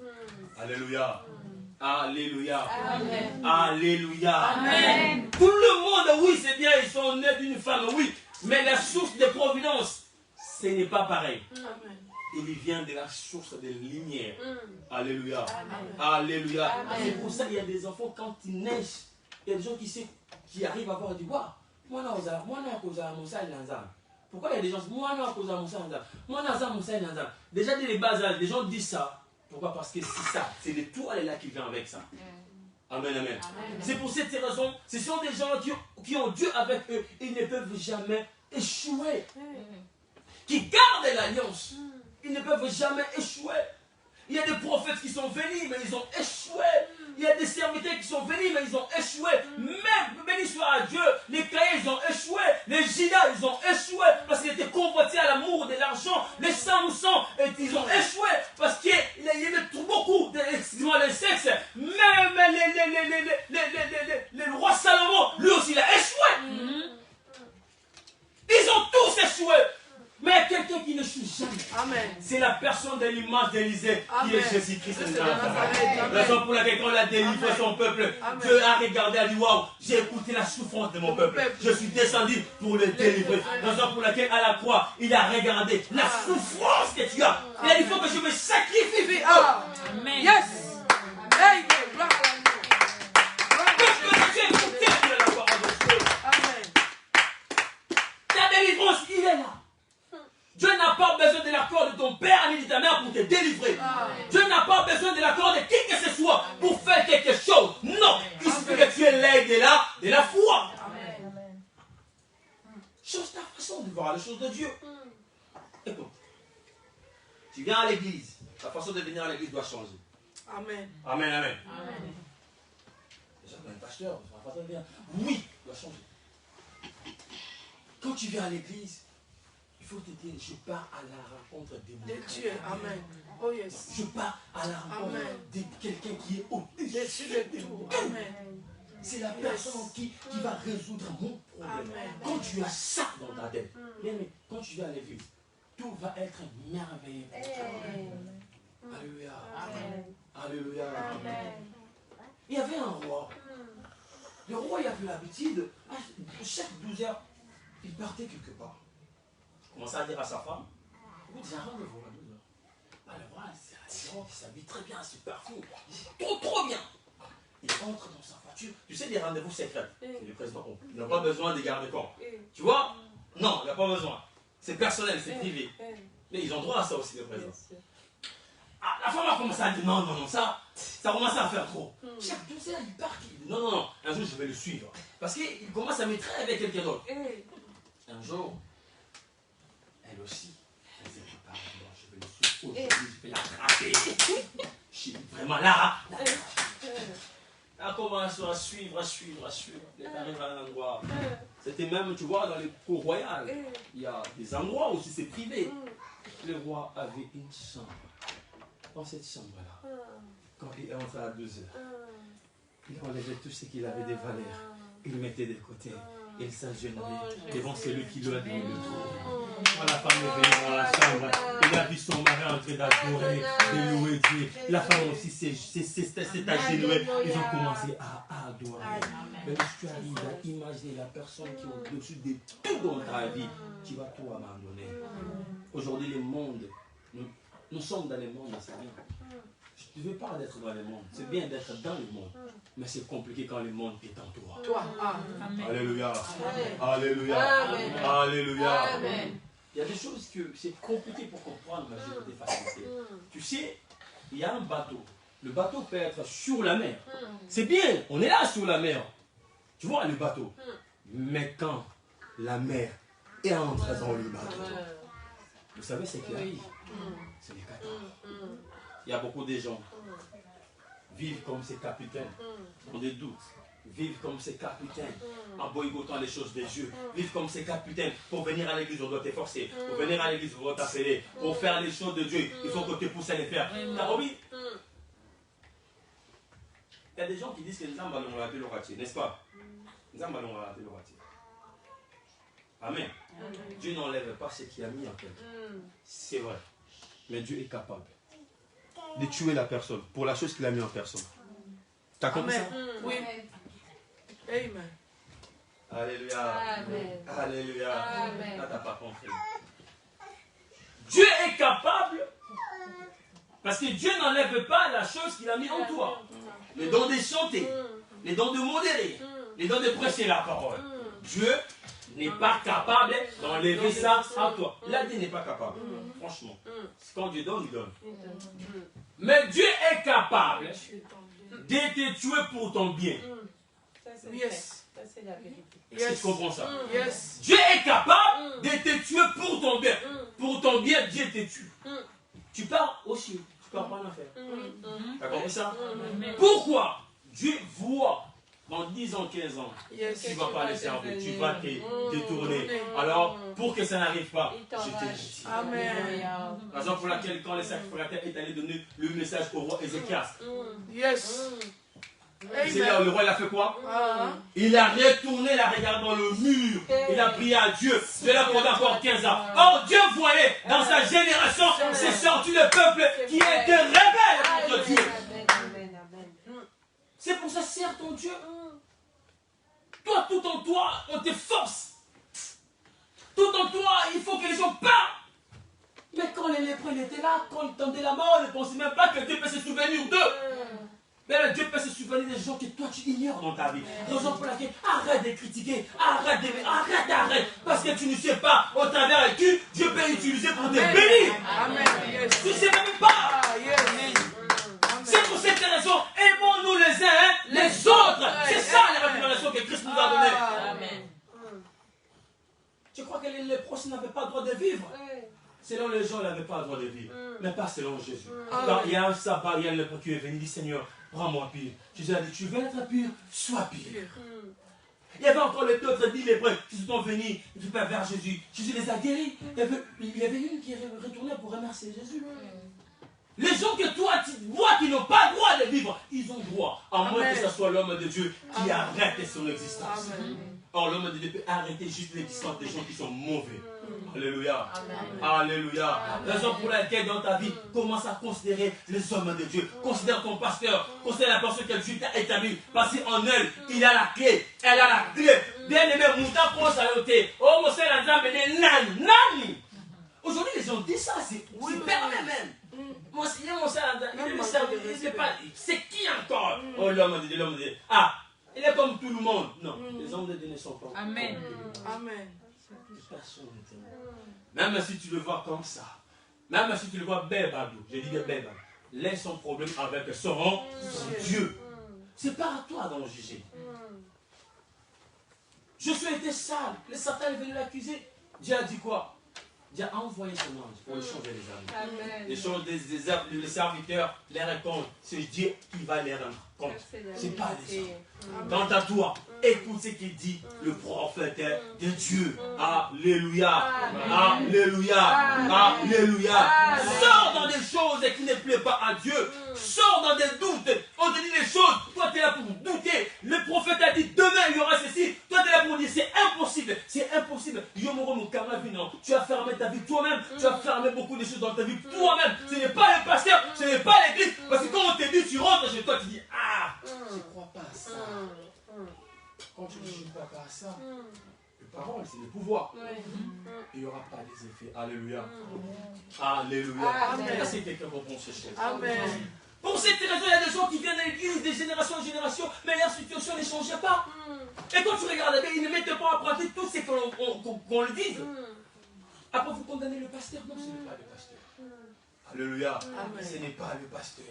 Alléluia. Alléluia. Amen. Alléluia. Amen. Tout le monde, oui, c'est bien, ils sont nés d'une femme, oui. Mais la source de providence, ce n'est pas pareil. Amen. Il vient de la source de lumière. Alléluia. Amen. Alléluia. C'est pour ça qu'il y a des enfants, quand ils naissent, il y a des gens qui arrivent à voir, ils disent, waouh, moi, Pourquoi il y a des gens qui disent, moi, non, à cause de Moussa, moi, Naza, Moussa, Naza. Déjà, dès les bas âges, les gens disent ça. Pourquoi? Parce que c'est ça. C'est l'étoile là qui vient avec ça. Amen, amen. C'est pour cette raison, ce sont des gens qui ont Dieu avec eux. Ils ne peuvent jamais échouer. Qui gardent l'alliance. Ils ne peuvent jamais échouer. Il y a des prophètes qui sont venus, mais ils ont échoué. Il y a des serviteurs qui sont venus, mais ils ont échoué. Même, béni soit à Dieu, les cahiers, ils ont échoué. Les Judas, ils ont échoué parce qu'ils étaient convoités à l'amour de l'argent. Les Samson, ils ont échoué parce qu'il y avait beaucoup, excusez-moi, les sexes. Même le roi Salomon, lui aussi, il a échoué. Ils ont tous échoué. Mais il y a quelqu'un qui ne n'échoue jamais. C'est la personne de l'image d'Élisée qui est Jésus-Christ. La raison pour laquelle quand il a délivré son peuple, Dieu a regardé et a dit, waouh, j'ai écouté la souffrance de mon peuple. Je suis descendu pour le délivrer. La raison pour laquelle à la croix, il a regardé la souffrance que tu as. Il a dit, il faut que je me sacrifie. Amen. Yes. Hey, ta délivrance, il est là. Dieu n'a pas besoin de l'accord de ton père ni de ta mère pour te délivrer. Dieu n'a pas besoin de l'accord de qui que ce soit pour faire quelque chose. Non, il suffit que tu aies l'aide de la foi. Change ta façon de voir les choses de Dieu. Écoute, tu viens à l'église, ta façon de venir à l'église doit changer. Amen. Amen, amen. Déjà, comme un pasteur, ma façon de venir, oui, doit changer. Quand tu viens à l'église, il faut te dire, je pars à la rencontre de Dieu. Amen. Oh yes. Je pars à la rencontre de quelqu'un qui est au-dessus de tout. Amen. C'est la personne qui va résoudre mon problème. Amen. Quand tu as ça dans ta tête, mais quand tu viens à l'église, tout va être merveilleux pour toi. Alléluia. Amen. Alléluia. Amen. Il y avait un roi. Le roi, il avait l'habitude, chaque 12 heures, il partait quelque part. Il commençait à dire à sa femme, écoute, j'ai un rendez-vous à 12 heures. Le roi, c'est un grand qui s'habille très bien, super fou. Trop bien. Il rentre dans sa voiture. Tu sais, des rendez-vous secrets. C'est le président. Il n'a pas besoin des gardes-corps. Tu vois? Non, il n'a pas besoin. C'est personnel, c'est privé. Mais ils ont droit à ça aussi, le président. Ah, la femme a commencé à dire non, ça commence à faire trop. Chaque 12 heures, il part. Il dit non, un jour je vais le suivre. Parce qu'il commence à m'étraire avec quelqu'un d'autre. Un jour, elle aussi, elle s'est préparée. Je vais le suivre. Aujourd'hui, je vais l'attraper. Je suis vraiment là. Elle commence à suivre. Elle arrive à un endroit. C'était même, tu vois, dans les cours royales. Il y a des endroits où c'est privé. Le roi avait une chambre. Dans cette chambre-là, quand il est entré à 2 heures, il enlevait tout ce qu'il avait de valeur. Il le mettait de côté. Il s'agenouillait devant celui qui lui a donné le trône. Quand la femme est venue dans la chambre, il a vu son mari en train d'adorer, de louer Dieu. La femme aussi s'est agenouillée. Ils ont commencé à adorer. Mais si tu arrives à imaginer la personne qui est au-dessus de tout dans ta vie, tu vas tout abandonner. Aujourd'hui, le monde, nous sommes dans le monde, c'est bien. Je ne veux pas d'être dans le monde. C'est bien d'être dans le monde. Mais c'est compliqué quand le monde est en toi. Amen. Alléluia. Alléluia. Amen. Alléluia. Amen. Il y a des choses que c'est compliqué pour comprendre, mais j'ai des facilités. Tu sais, il y a un bateau. Le bateau peut être sur la mer. C'est bien, on est là sur la mer. Tu vois le bateau. Mais quand la mer est entrée dans le bateau, vous savez ce qui arrive? C'est les catastrophes. Il y a beaucoup de gens vivent comme ces capitaines, ont des doutes, vivent comme ces capitaines, en boycottant les choses de Dieu, vivent comme ces capitaines. Pour venir à l'église, on doit t'efforcer. Pour venir à l'église, on doit t'appeler. Pour faire les choses de Dieu, il faut que tu pousses à les faire. Car oui, il y a des gens qui disent que nous allons rater le ratier, n'est-ce pas? Nous allons rater le ratier. Amen. Dieu n'enlève pas ce qu'il a mis en quelqu'un. C'est vrai. Mais Dieu est capable de tuer la personne pour la chose qu'il a mis en personne. Tu as compris ça? Oui. Amen. Alléluia. Amen. Alléluia. Amen. Là, tu n'as pas compris. Dieu est capable parce que Dieu n'enlève pas la chose qu'il a mis en toi. Les dons de chanter, les dons de modérer, les dons de prêcher la parole. Dieu n'est pas capable d'enlever ça à toi. L'AD n'est pas capable. Franchement. Quand Dieu donne, il donne. Mais Dieu est capable de te tuer pour ton bien. Yes. Ça, c'est la vérité. Est-ce que tu comprends ça? Yes. Dieu est capable de te tuer pour ton bien. Pour ton bien, Dieu te tue. Tu pars aussi. Tu pars pas en enfer. Tu as compris ça? Pourquoi Dieu voit dans 10 ans, 15 ans, tu ne vas pas le servir, tu vas te détourner. Alors, pour que ça n'arrive pas, je te dis. Amen. La raison pour laquelle, quand le sacrificateur est allé donner le message au roi Ézéchias, Yes. le roi il a fait quoi? Il a retourné la regard dans le mur. Il a prié à Dieu. Cela pendant encore 15 ans. Or, Dieu voyait dans sa génération, c'est sorti le peuple qui était rebelle contre Dieu. C'est pour ça, sers ton Dieu. Toi, tout en toi, on te force. Tout en toi, il faut que les gens partent. Mais quand les lépreux étaient là, quand ils tendaient la mort, ils ne pensaient même pas que Dieu peut se souvenir d'eux. Mais Dieu peut se souvenir des gens que toi tu ignores dans ta vie. Raison pour laquelle arrête de critiquer, arrête. Parce que tu ne sais pas au travers de qui Dieu peut utiliser pour te bénir. Amen. Yes. Tu ne sais même pas. C'est pour cette raison, aimons-nous les uns les autres. C'est ça la révélation que Christ nous a donnée. Amen. Tu crois que les lépreux n'avaient pas le droit de vivre? Selon les gens, ils n'avaient pas le droit de vivre. Mais pas selon Jésus. Quand il y a un sabbat, il y a un lépreux qui est venu, il dit Seigneur, rends-moi pur. Jésus a dit, tu veux être pur, sois pur. Il y avait encore les autres 10 lépreux qui sont venus vers Jésus. Jésus les a guéris. Il y avait une qui est retournée pour remercier Jésus. Les gens que toi tu vois qui n'ont pas le droit de vivre, ils ont droit. À moins que ce soit l'homme de Dieu qui arrête son existence. Or, l'homme de Dieu peut arrêter juste l'existence des gens qui sont mauvais. Alléluia. Alléluia. Raison pour laquelle dans ta vie, commence à considérer les hommes de Dieu. Considère ton pasteur. Considère la personne que Dieu t'a établie. Parce qu'en elle, il a la clé. Elle a la clé. Bien aimé, Mouta pense à l'auté. Oh, mon Seigneur, Nani. Aujourd'hui, les gens disent ça. C'est permis même. Mon Seigneur, c'est qui encore? Oh, l'homme de Dieu, l'homme de Dieu. Ah, il est comme tout le monde. Non, les hommes de Dieu ne sont pas. Amen. Amen. Personne n'est. Même si tu le vois comme ça, même si tu le vois bébadou, je dis bien bébadou, laisse son problème avec son Dieu. C'est pas à toi d'en juger. Je suis été sale, le Satan est venu l'accuser. Dieu a dit quoi? Dieu a envoyé son ange pour échanger les âmes. Les choses des serviteurs, les répondent. C'est Dieu qui va les rendre compte. C'est pas les hommes. Quant à toi, écoute ce qu'il dit le prophète de Dieu. Alléluia. Alléluia. Alléluia. Sors dans des choses qui ne plaisent pas à Dieu. Sors dans des doutes. On te dit des choses. Toi, tu es là pour douter. Le prophète a dit demain il y aura ceci. Toi, tu es là pour dire c'est impossible. C'est impossible. Tu as fermé ta vie toi-même. Tu as fermé beaucoup de choses dans ta vie toi-même. Ce n'est pas le pasteur. Ce n'est pas l'église. Parce que quand on te dit, tu rentres chez toi, tu dis ah, je ne crois pas à ça. Quand tu ne juges pas à ça, les paroles, c'est le pouvoir. Il n'y aura pas des effets. Alléluia. Alléluia. Est-ce que quelqu'un comprend ces choses? Amen. Pour cette raison, il y a des gens qui viennent à l'église de génération en génération, mais leur situation ne changeait pas. Et quand tu regardes, ils ne mettent pas à pratiquer tout ce qu'on le dise. Après, vous condamnez le pasteur. Non, ce n'est pas le pasteur. Alléluia. Ce n'est pas le pasteur.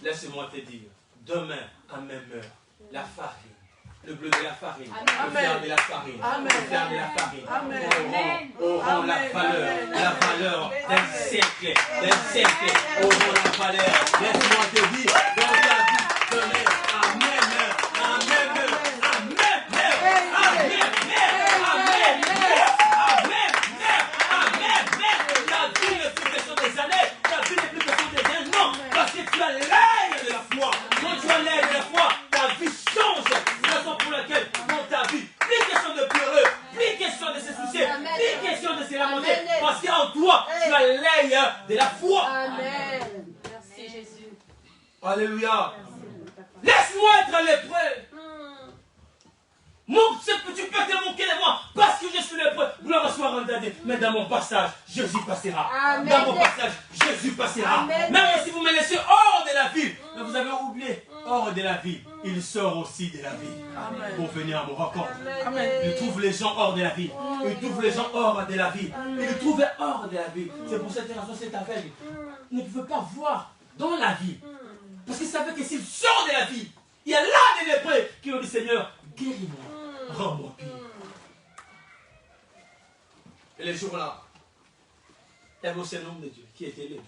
Laisse-moi te dire, demain, à même heure, la farine, le bleu de la farine, le fer de la farine, le fer de la farine auront la valeur d'un siècle, auront la valeur. Laisse-moi te dire, dans ta vie, demain, à même heure, à même heure, à même heure, à même heure, à même heure, à même heure, à même heure. Ta vie ne plus question des années, ta vie n'est plus question des années, non, parce que tu as l'air de la foi. Quand tu as l'air de la foi, ta vie change. Raison pour laquelle, dans ta vie, plus question de pleurer, plus question de se soucier, plus question de se lamenter, parce qu'en toi, tu as l'air de la foi. Amen. Merci Jésus. Alléluia. Laisse-moi être lépreux. Tu peux te moquer de moi parce que je suis lépreux. Gloire soit rendue à Dieu. Mais dans mon passage, Jésus passera. Amen. Dans mon passage, Jésus passera. Amen. Même si vous me laissez hors de la ville, mais vous avez oublié. hors de la ville, il sort aussi de la ville pour venir à mon rencontre. Il trouve les gens hors de la ville. Il trouve les gens hors de la ville. Il trouvait hors de la ville. C'est pour cette raison cet aveugle ne pouvait pas voir dans la ville. Parce qu'il savait que s'il sort de la ville, il y a là des lépreux qui ont dit Seigneur, guéris-moi, rends-moi pire. Et les jours-là, il y avait aussi un homme de Dieu qui était libre.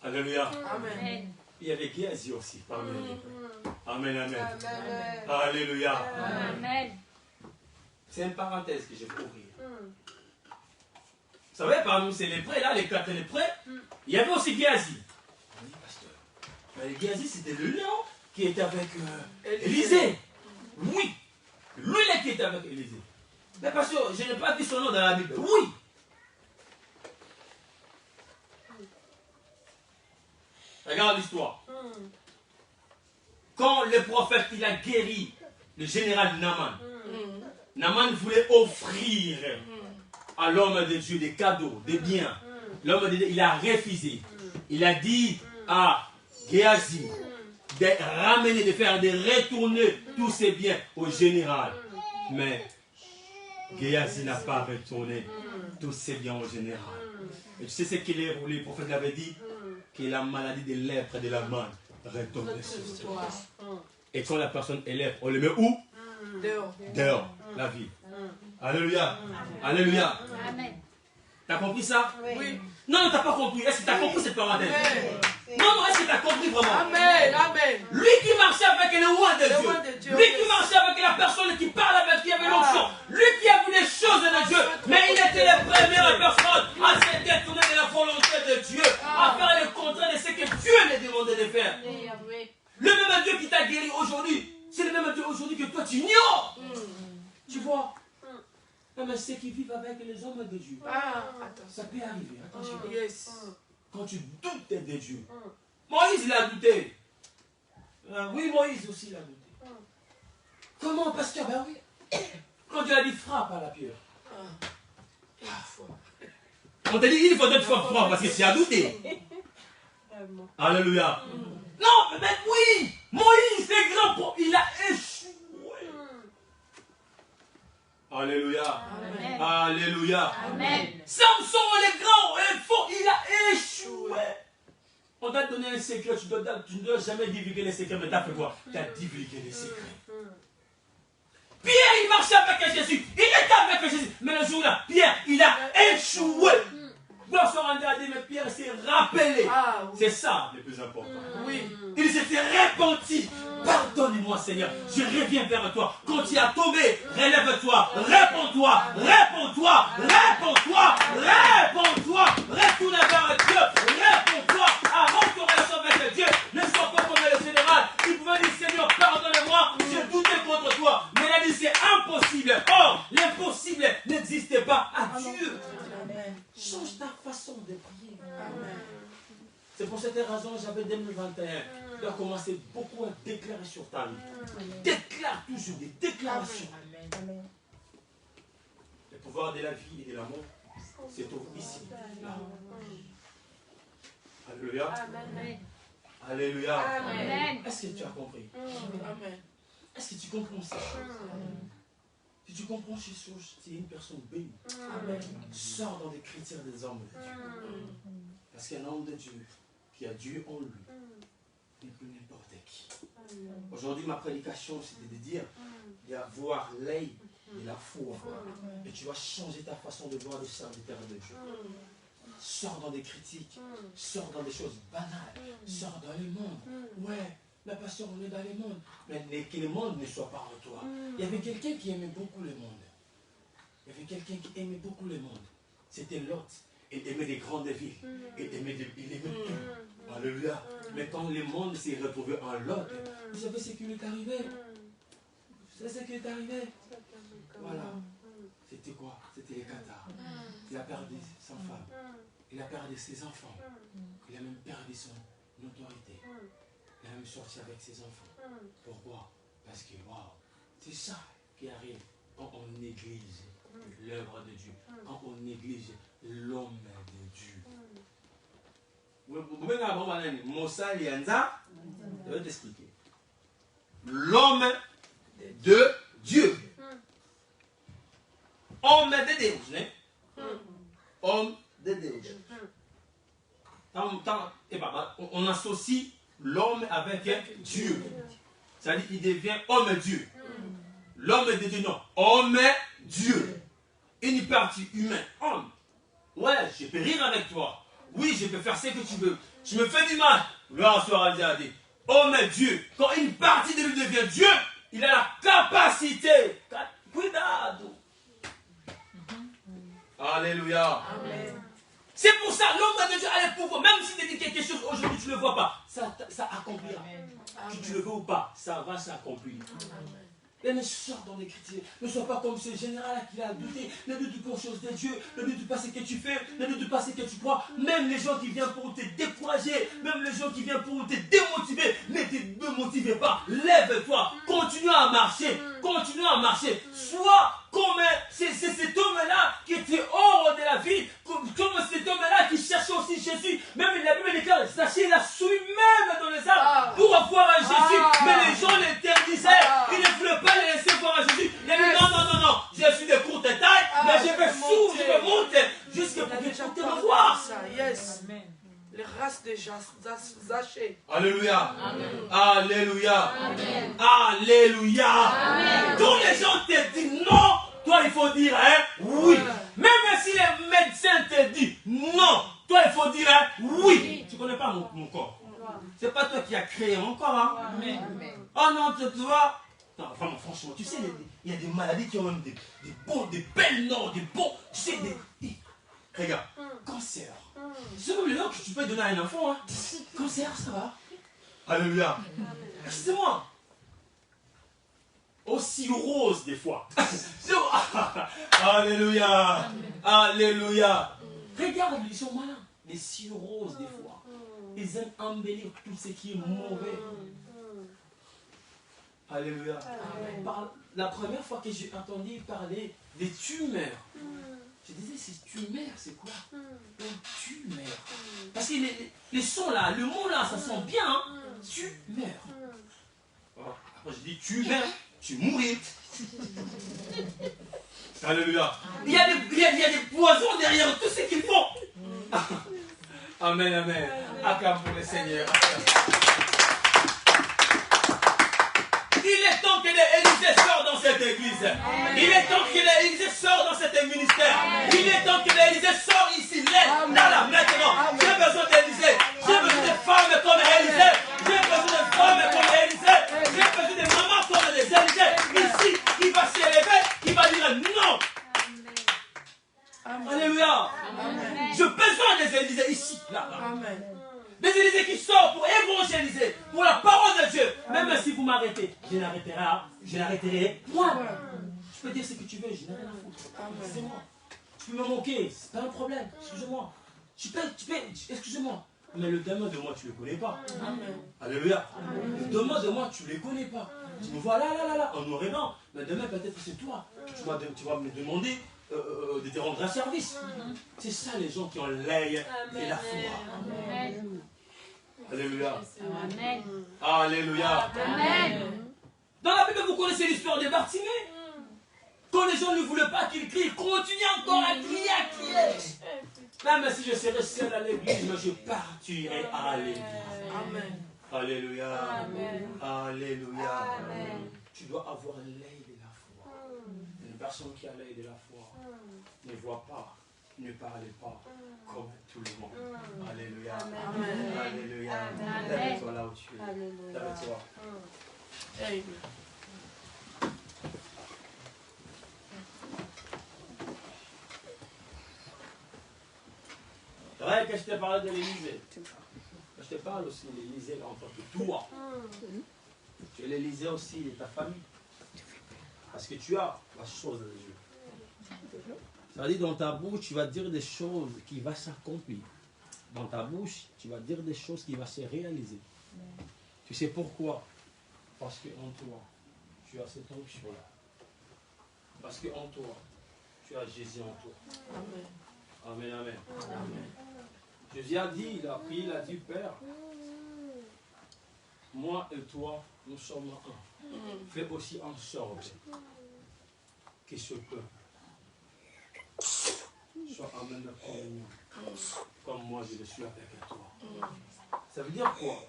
Alléluia. Amen. Il y avait Géasi aussi parmi les lépreux. Amen, amen. Alléluia. Amen. C'est une parenthèse que je vais ouvrir. Vous savez, parmi ces lépreux, là, les 4 lépreux, il y avait aussi Géasi. Oui, pasteur. Mais Géasi, c'était le lion qui était avec Élisée. Oui. Lui, là, qui était avec Élisée. Mais pasteur, je n'ai pas vu son nom dans la Bible. Oui. Regarde l'histoire. Quand le prophète il a guéri le général Naaman, Naaman voulait offrir à l'homme de Dieu des cadeaux, des biens. L'homme de Dieu, il a refusé. Il a dit à Géasi de ramener, de faire, de retourner tous ses biens au général. Mais Géasi n'a pas retourné tous ses biens au général. Et tu sais ce que les prophètes l'avaient dit? Que la maladie de lèpre et de la manne retombe sur toi. Et quand la personne est lèpre, on le met où? Dehors. Dehors, la vie. Alléluia. Alléluia. T'as compris ça? Oui. Non, t'as pas compris. Est-ce que t'as compris cette parenthèse? Non, est-ce que t'as compris vraiment? Amen. Amen. Lui qui marchait avec le roi de Dieu. Lui qui marchait avec la personne qui parle avec qui avait l'onction. Lui qui a vu les choses de Dieu. Mais il était la première personne à se détourner de la volonté de Dieu. À faire le contraire de ce que Dieu lui demandait de faire. Le même Dieu qui t'a guéri aujourd'hui, c'est le même Dieu aujourd'hui que toi tu ignores. Tu vois? Non, mais ceux qui vivent avec les hommes de Dieu, ça peut arriver. Attention. Yes. Quand tu doutes de Dieu. Moïse, il a douté. Oui, Moïse aussi, il a douté. Comment, pasteur? Ben oui. Quand Dieu a dit frappe à la pierre. On t'a dit il faut être frappe parce que tu as douté. Alléluia. Non, mais oui. Moïse, c'est grand. Il a échoué. Alléluia. Amen. Alléluia. Amen. Samson, le grand et fort, il a échoué. On t'a donné un secret, tu ne dois jamais divulguer les secrets, mais tu as fait quoi? Tu as divulgué les secrets. Pierre, il marchait avec Jésus. Il était avec Jésus. Mais le jour-là, Pierre, il a échoué. Gloire soit rendue à Dieu, mais Pierre s'est rappelé. C'est ça le plus important. Oui. Il s'était repenti. Pardonne-moi, Seigneur. Je reviens vers toi. Quand tu as tombé, relève-toi. Réponds-toi. Réponds-toi. Réponds-toi. Réponds-toi. Retourne vers Dieu. Réponds-toi. Arrête ton relation avec Dieu. Ne sois pas comme le général. Il pouvait dire, Seigneur, pardonne-moi. J'ai douté contre toi. Mais il a dit, c'est impossible. Or, l'impossible n'existe pas à Dieu. Change ta façon de prier. Amen. C'est pour cette raison que j'avais 2021. Tu dois commencer beaucoup à déclarer sur ta vie. Déclare toujours des déclarations. Amen. Le pouvoir de la vie et de l'amour se trouve ici. Là. Alléluia. Amen. Alléluia. Amen. Est-ce que tu as compris? Amen. Est-ce que tu comprends ça? Si tu comprends Jésus, tu es une personne bénie. Amen. Sors dans des critères des hommes de Dieu. Parce qu'un homme de Dieu qui a Dieu en lui n'est plus n'importe qui. Aujourd'hui, ma prédication, c'était de dire d'avoir l'œil et la foi. Et tu vas changer ta façon de voir le serviteur de Dieu. Sors dans des critiques, sors dans des choses banales, sors dans le monde. Ouais. Mais pasteur, on est dans le monde. Mais que le monde ne soit pas en toi. Il y avait quelqu'un qui aimait beaucoup le monde. Il y avait quelqu'un qui aimait beaucoup le monde. C'était Lot. Il aimait les grandes villes. Il aimait tout. Alléluia. Mais quand le monde s'est retrouvé en Lot, vous savez ce qui lui est arrivé? Vous savez ce qui lui est arrivé? Voilà. C'était quoi? C'était les cathares. Il a perdu sa femme. Il a perdu ses enfants. Il a même perdu son autorité. Il a même sorti avec ses enfants. Pourquoi? Parce que, waouh, c'est ça qui arrive quand on néglige l'œuvre de Dieu, quand on néglige l'homme de Dieu. Vous pouvez m'apprendre, Mossa Lianza, je vais t'expliquer. l'homme de Dieu. Homme de Dieu. Homme de Dieu. On associe l'homme avec Dieu. C'est-à-dire qu'il devient homme Dieu. L'homme de Dieu, non. Homme Dieu. Une partie humaine. Homme. Ouais, je peux rire avec toi. Oui, je peux faire ce que tu veux. Tu me fais du mal. Gloire soit à Dieu. Homme Dieu. Quand une partie de lui devient Dieu, il a la capacité. Cuidado. Alléluia. Amen. C'est pour ça, l'homme de Dieu a le pouvoir. Même si tu dis quelque chose aujourd'hui, tu ne le vois pas. Ça accomplira. Que tu le veux ou pas, ça va s'accomplir. Et ne sors dans l'écriture. Ne sois pas comme ce général qui a douté. Ne doute pas aux choses de Dieu. Ne doute pas ce que tu fais. Ne doute pas ce que tu crois. Même les gens qui viennent pour te décourager. Même les gens qui viennent pour te démotiver. Ne te démotivez pas. Lève-toi. Continue à marcher. Continue à marcher. Sois comme cet homme-là qui était hors de la vie. Comme cet homme-là qui cherchait aussi Jésus. Même la Bible dit que Zachée, il a souri même dans les arbres pour avoir un Jésus. Mais les gens l'interdisaient. Ils ne voulaient pas les laisser voir un Jésus. Il a dit non. Je suis de courte taille, mais je vais je vais monter jusqu'à pour que tu me voir. Yes. Les races de Zachée. Alléluia. Amen. Alléluia. Amen. Alléluia. Amen. Tous les gens te disent non, toi il faut dire oui. Même si les médecins te disent non, toi il faut dire oui. Tu ne connais pas mon corps. C'est pas toi qui as créé mon corps. Hein? Amen. Oh non, tu vois. Non, vraiment, franchement, tu sais, il y a des maladies qui ont même des belles noms, des bons. Tu sais, regarde, cancer. C'est même le nom que tu peux donner à un enfant. Hein. Cancer, ça va. Alléluia. Excusez-moi. Aussi rose des fois. Alléluia. Alléluia. Regarde, ils sont malins. Les cils roses des fois. Ils aiment embellir tout ce qui est mauvais. Alléluia. La première fois que j'ai entendu parler des tumeurs, je disais, ces tumeurs, c'est quoi? Une tumeur. Parce que les sons là, le mot là, ça sent bien. Hein? Tumeur. Après, je dis tumeur, tu mourrais. Alléluia. Il y a des poisons derrière tout ce qu'ils font. Amen, amen. Acclame pour le Seigneur. Il est temps que l'Élysée sorte dans cette église. Il est temps que l'Élysée sorte dans cet ministère. Il est temps que l'Élysée sorte ici, là, maintenant. J'ai besoin d'Élysée. J'ai besoin de femmes comme Élysée. J'ai besoin de femmes comme Élysée. J'ai besoin de mamans comme des Élysées. Ici, qui va s'élever, qui va dire non. Alléluia. J'ai besoin des Élysées ici, là. Amen. Des Élysées qui sortent pour évangéliser, pour la parole de Dieu. Même si vous m'arrêtez, je n'arrêterai point. Je peux dire ce que tu veux, je n'ai rien à foutre. Excusez-moi. Tu peux me moquer, c'est pas un problème. Excusez-moi. Excusez-moi. Mais le demain de moi, tu ne le connais pas. Amen. Alléluia. Le demain de moi, tu ne le connais pas. Tu me vois là, en noir et blanc. Mais demain, peut-être c'est toi. Tu vas me demander de te rendre un service. C'est ça les gens qui ont l'ail et la foi. Amen. Alléluia. Amen. Alléluia. Amen. Dans la Bible, vous connaissez l'histoire de Bartimée. Quand les gens ne voulaient pas qu'il crie, il continue encore à crier. Même si je serais seul à l'église, mais je partirai à l'église. Amen. Alléluia. Amen. Alléluia. Amen. Tu dois avoir l'œil de la foi. Une personne qui a l'œil de la foi ne voit pas, ne parle pas comme tout le monde. Alléluia. Amen. Alléluia. Lève-toi là où tu es. Lève-toi. Amen. C'est vrai que je t'ai parlé de l'Élysée. Je te parle aussi de l'Élysée en tant que toi. Tu es l'Élysée aussi de ta famille. Parce que tu as la chose de Dieu. Ça veut dire dans ta bouche, tu vas dire des choses qui vont s'accomplir. Dans ta bouche, tu vas dire des choses qui vont se réaliser. Tu sais pourquoi? Parce qu'en toi, tu as cette onction-là. Parce qu'en toi, tu as Jésus en toi. Amen. Amen, amen. Amen. Jésus a dit, il a prié, il a dit, Père, moi et toi, nous sommes un. Fais aussi en sorte que ce peuple soit en même communion, comme moi je le suis avec toi. Ça veut dire quoi?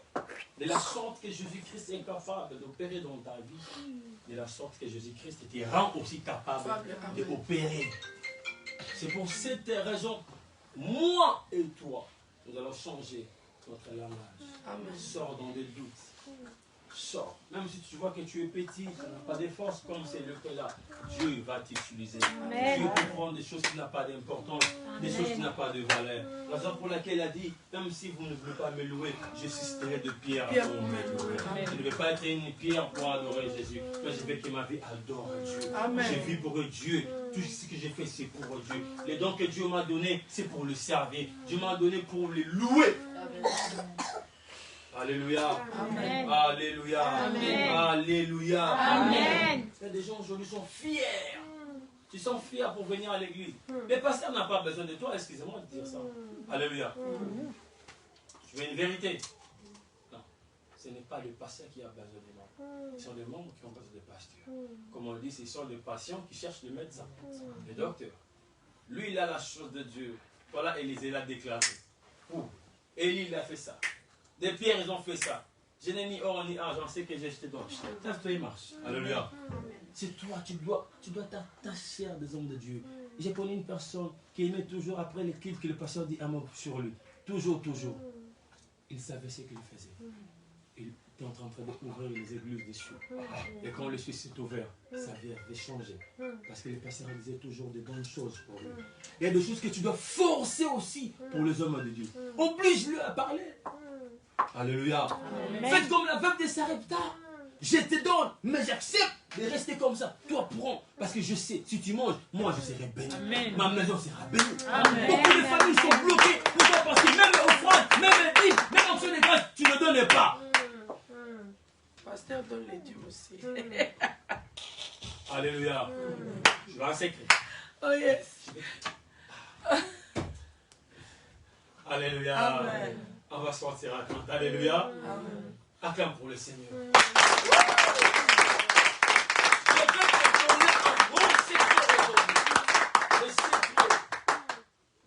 De la sorte que Jésus-Christ est capable d'opérer dans ta vie, de la sorte que Jésus-Christ te rend aussi capable d'opérer. C'est pour cette raison, moi et toi, nous allons changer notre langage. Sors dans des doutes. Sors. Même si tu vois que tu es petit, tu n'as pas de force, comme c'est le cas là, Dieu va t'utiliser. Dieu peut prendre des choses qui n'ont pas d'importance, des choses qui n'ont pas de valeur. La raison pour laquelle il a dit, même si vous ne voulez pas me louer, je susciterai de pierres pour me louer. Je ne vais pas être une pierre pour adorer Jésus, mais je veux que ma vie adore Dieu. Je vis pour Dieu. Tout ce que j'ai fait, c'est pour Dieu. Les dons que Dieu m'a donnés, c'est pour le servir. Dieu m'a donné pour les louer. Alléluia. Amen. Alléluia. Amen. Alléluia. Amen. Il y a des gens aujourd'hui qui sont fiers. Ils sont fiers pour venir à l'église. Mais pasteur n'a pas besoin de toi, excusez-moi de dire ça. Alléluia. Tu veux une vérité? Non. Ce n'est pas le pasteur qui a besoin de membres. Ce sont les membres qui ont besoin de pasteurs. Comme on dit, ce sont les patients qui cherchent le médecin, le docteur. Lui, il a la chose de Dieu. Voilà, Élisée l'a déclaré. Élie, il a fait ça. Des pierres, ils ont fait ça. Je n'ai ni or ni argent, c'est que j'ai jeté donc. Ça, toi, il marche. Alléluia. C'est toi, tu dois t'attacher à des hommes de Dieu. J'ai connu une personne qui aimait toujours après les cultes que le pasteur dit un mot sur lui. Toujours. Il savait ce qu'il faisait. Il était en train d'ouvrir les églises des cieux. Et quand le ciel s'est ouvert, sa vie avait changé. Parce que le pasteur disait toujours des bonnes choses pour lui. Il y a des choses que tu dois forcer aussi pour les hommes de Dieu. Oblige-le à parler. Alléluia. Amen. Faites comme la veuve de Sarepta. Je te donne, mais j'accepte de rester comme ça. Toi, prends. Parce que je sais, si tu manges, moi je serai béni. Amen. Ma maison sera bénie. Amen. Beaucoup de familles sont bloquées. Pourquoi? Parce que même les offrandes, même les dîmes, même en des grâces, tu ne donnes pas. Pasteur donne les dîmes aussi. Alléluia. Je vais un secret. Oh yes. Alléluia. Amen. On va sortir à quand. Alléluia. Amen. Acclame pour le Seigneur. Je veux te donner un gros secret aujourd'hui. Le secret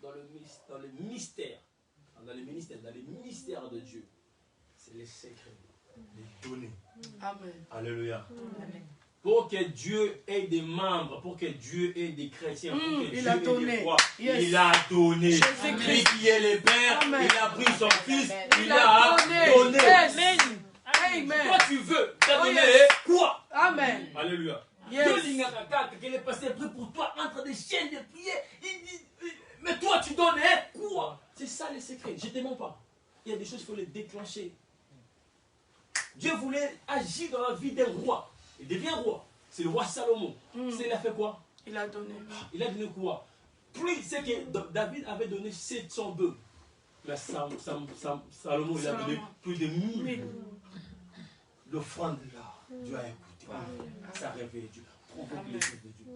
dans le ministère, dans les ministères de Dieu, c'est le secret des données. Amen. Alléluia. Amen. Pour que Dieu ait des membres, pour que Dieu ait des chrétiens, pour que Dieu ait des croix, il a donné. Lui qui est le Père, Amen. Il a pris son Fils, il a donné. Amen. Amen. Toi tu veux, tu as donné quoi? Amen. Alléluia. Dieu dit que le pasteur est pris pour toi entre des chaînes de prière. Il dit, mais toi tu donnes quoi? C'est ça le secret. Je ne te mens pas. Il y a des choses qu'il faut les déclencher. Dieu voulait agir dans la vie d'un roi. Il devient roi. C'est le roi Salomon. Il a fait quoi? Il a donné. Il a donné quoi? Plus, c'est que David avait donné 700 bœufs. Mais Salomon, il a donné plus de 1000. L'offrande là, Dieu a écouté. Ça réveille Dieu. Provoque les choses de Dieu.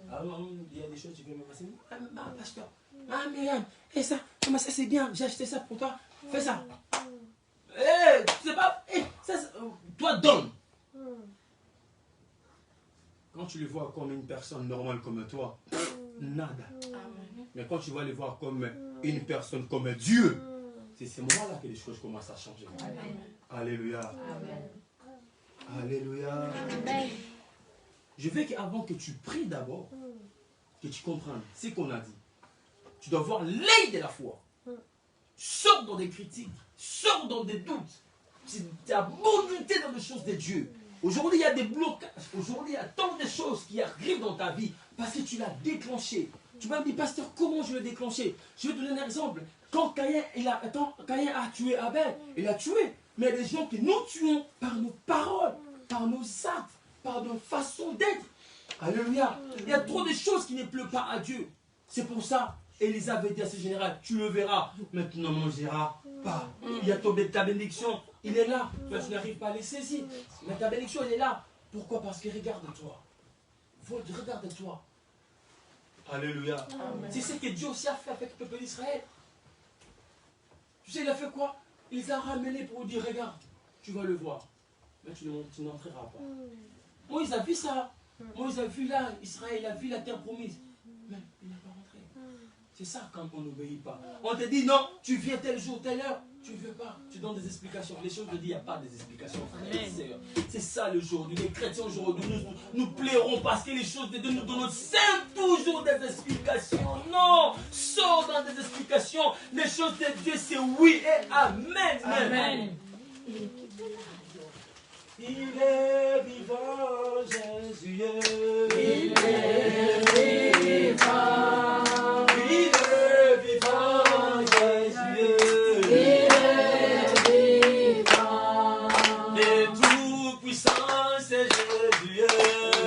Alors, il y a des choses que tu veux me passer. Ah, pasteur. Ah, Myriam. Et ça, comment ça c'est bien. J'ai acheté ça pour toi. Fais ça. Tu sais pas. Toi, donne. Quand tu le vois comme une personne normale comme toi, nada. Amen. Mais quand tu vas le voir comme une personne comme Dieu, c'est ce moment-là que les choses commencent à changer. Amen. Alléluia. Amen. Alléluia. Amen. Je veux qu'avant que tu pries d'abord, que tu comprennes ce qu'on a dit. Tu dois voir l'œil de la foi. Sors dans des critiques, sors dans des doutes. Tu as volonté dans les choses de Dieu. Aujourd'hui, il y a des blocages. Aujourd'hui, il y a tant de choses qui arrivent dans ta vie parce que tu l'as déclenché. Tu m'as dit, pasteur, comment je l'ai déclenché? Je vais te donner un exemple. Quand Caïn a tué Abel, il a tué. Mais il y a des gens que nous tuons par nos paroles, par nos actes, par nos façons d'être. Alléluia. Il y a trop de choses qui ne plaisent pas à Dieu. C'est pour ça, Élisée avait dit à ce général, tu le verras, mais tu ne mangeras pas. Il y a ta bénédiction. Il est là, mais tu n'arrives pas à les saisir. Mais ta bénédiction, elle est là. Pourquoi? Parce que regarde-toi. Regarde-toi. Alléluia. C'est ce que Dieu aussi a fait avec le peuple d'Israël. Tu sais, il a fait quoi? Il les a ramenés pour dire, regarde, tu vas le voir. mais tu n'entreras pas. Moïse a vu ça. Moïse a vu là, Israël a vu la terre promise. Mais il n'est pas rentré. C'est ça quand on n'obéit pas. On te dit non, tu viens tel jour, telle heure. Tu ne veux pas. Tu donnes des explications. Les choses te disent, il n'y a pas des explications. C'est ça le jour. Les chrétiens aujourd'hui, nous plairons parce que les choses de Dieu nous donnent toujours des explications. Non, sors dans des explications. Les choses de Dieu, c'est oui et amen. Amen. Il est vivant, Jésus. Il est vivant. Il est vivant, Jésus. Il est vivant. Et tout puissant, c'est Jésus.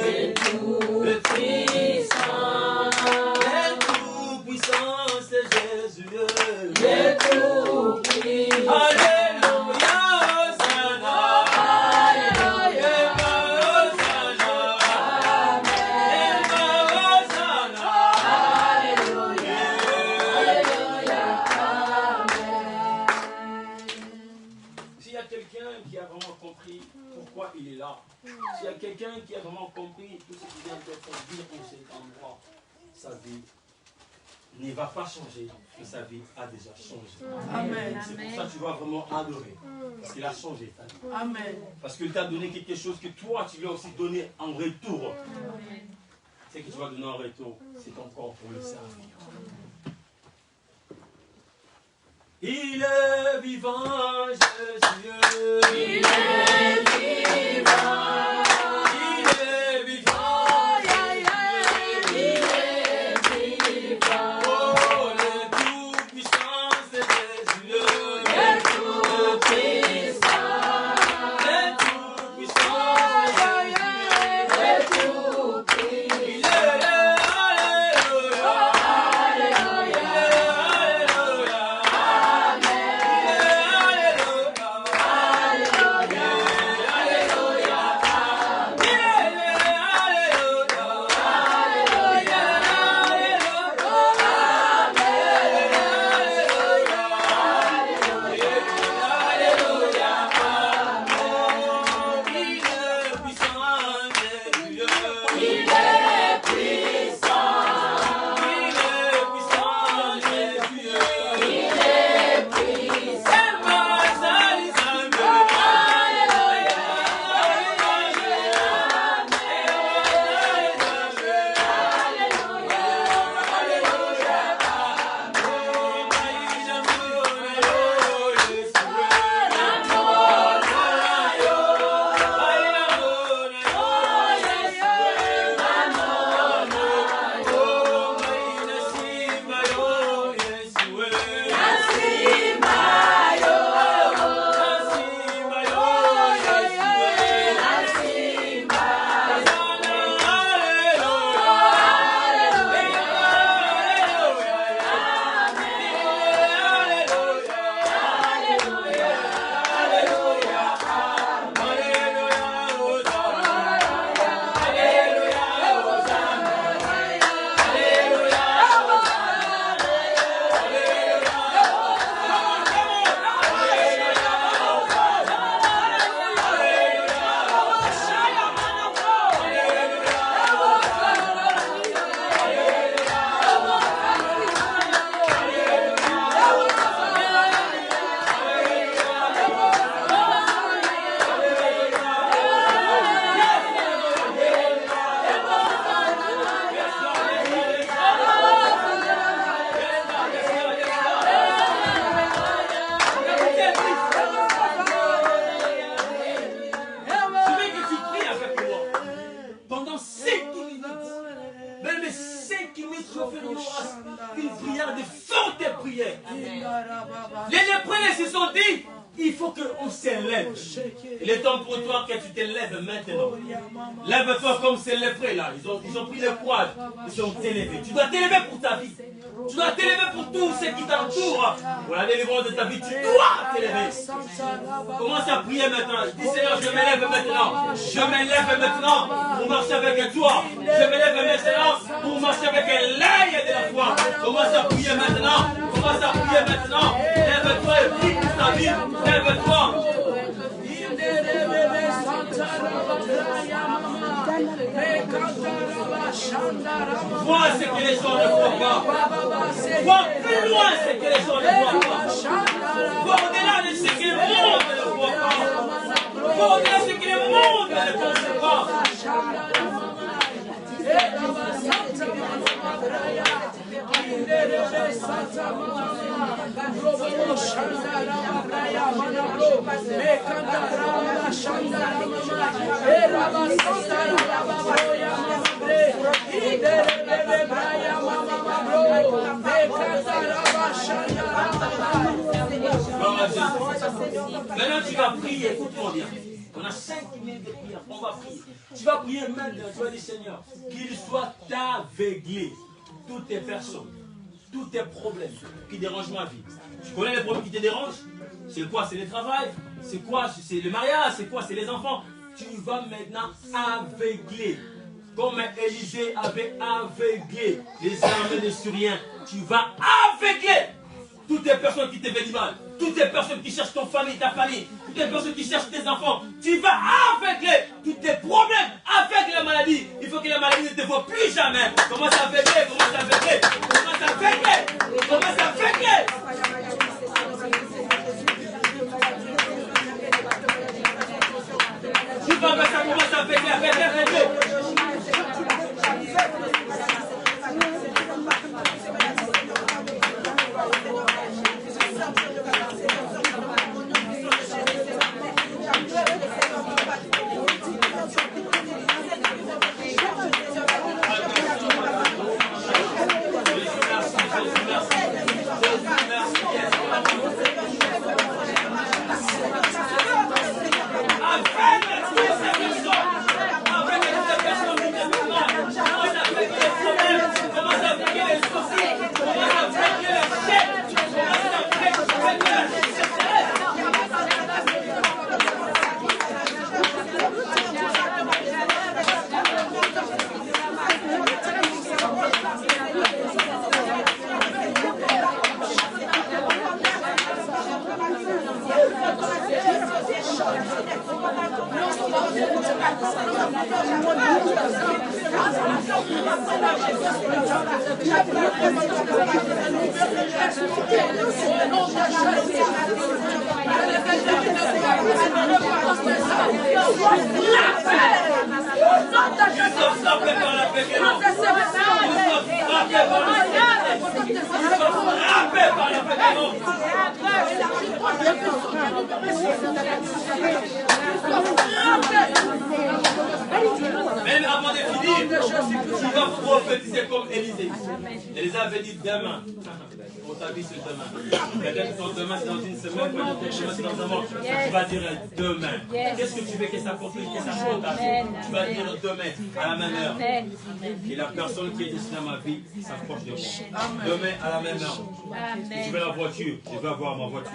Et tout puissant. Et tout puissant, c'est Jésus. Et tout puissant. Alléluia. Il est là. S'il y a quelqu'un qui a vraiment compris tout ce qui vient d'être dit en cet endroit, sa vie ne va pas changer, mais sa vie a déjà changé. Amen. C'est pour ça que tu vas vraiment adorer. Parce qu'il a changé ta vie. Amen. Parce qu'il t'a donné quelque chose que toi, tu lui as aussi donné en retour. Ce que tu vas donner en retour, c'est ton corps pour le servir. Il est vivant, Jésus. Il est vivant. Il est vivant. Il est vivant. Oh, le tout-puissant, c'est Jésus. Le tout-puissant. Le tout-puissant, c'est Jésus. Le tout-puissant. Il est une prière de forte prière. Les lépreux se sont dit, il faut qu'on s'élève. Il est temps pour toi que tu t'élèves maintenant. Lève-toi comme ces lépreux là. Ils ont pris le courage. Ils sont élevés. Tu dois t'élever pour ta vie. Tu dois t'élever pour tous ceux qui t'entourent. Pour la délivrance de ta vie, tu dois t'élever. Commence à prier maintenant. Dis Seigneur, je m'élève maintenant. Je m'élève maintenant pour marcher avec toi. Je m'élève maintenant pour marcher avec l'ail de la foi. Commence à prier maintenant. Commence à prier maintenant. Lève-toi et prie pour ta vie. Lève-toi. Vois ce que les gens ne voient pas. Vois plus loin ce que les gens ne voient pas. Vois au-delà de ce que le monde ne voit pas. Vois au-delà de ce que le monde ne pense pas. Maintenant tu vas prier, écoute-moi bien. On a 5 minutes de prière, on va prier. Tu vas prier maintenant, tu vas dire Seigneur, qu'il soit aveuglé, toutes tes personnes, tous tes problèmes qui dérangent ma vie. Tu connais les problèmes qui te dérangent? C'est quoi? C'est le travail? C'est quoi? C'est le mariage? C'est quoi? C'est les enfants? Tu vas maintenant aveugler. Comme Élisée avait aveuglé les armées des Syriens, tu vas aveugler toutes les personnes qui te veulent du mal, toutes les personnes qui cherchent ton famille, ta famille, toutes les personnes qui cherchent tes enfants. Tu vas aveugler tous tes problèmes avec la maladie. Il faut que la maladie ne te voie plus jamais. Commence à aveugler, commence à aveugler, commence à aveugler, commence à aveugler. Tu vas mettre ça, commence à aveugler, aveugler, aveugler. Même avant de finir, tu vas prophétiser comme Élisée. Élisée avait dit demain. Pour ta vie, c'est demain. Quelqu'un qui dit demain, c'est dans une semaine. Demain, c'est dans un mois. Tu vas dire demain. Qu'est-ce que tu veux que ça prophétise, que ça change ta vie? Tu vas dire demain, à la même heure. Et la personne qui est destinée à ma vie s'approche de moi. Demain, à la même heure. Je veux la voiture, je veux avoir ma voiture.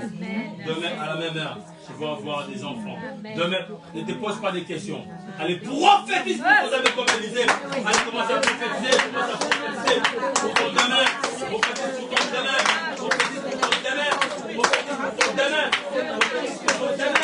Demain, à la même heure, je veux avoir des enfants. Demain, ne te pose pas de questions. Allez, prophétise pour ton demain comme Élisée. Allez, commence à prophétiser, commence à prophétiser pour ton demain. Prophétise pour ton demain. Prophétise pour ton demain. Prophétise pour ton demain. Prophétise pour ton demain.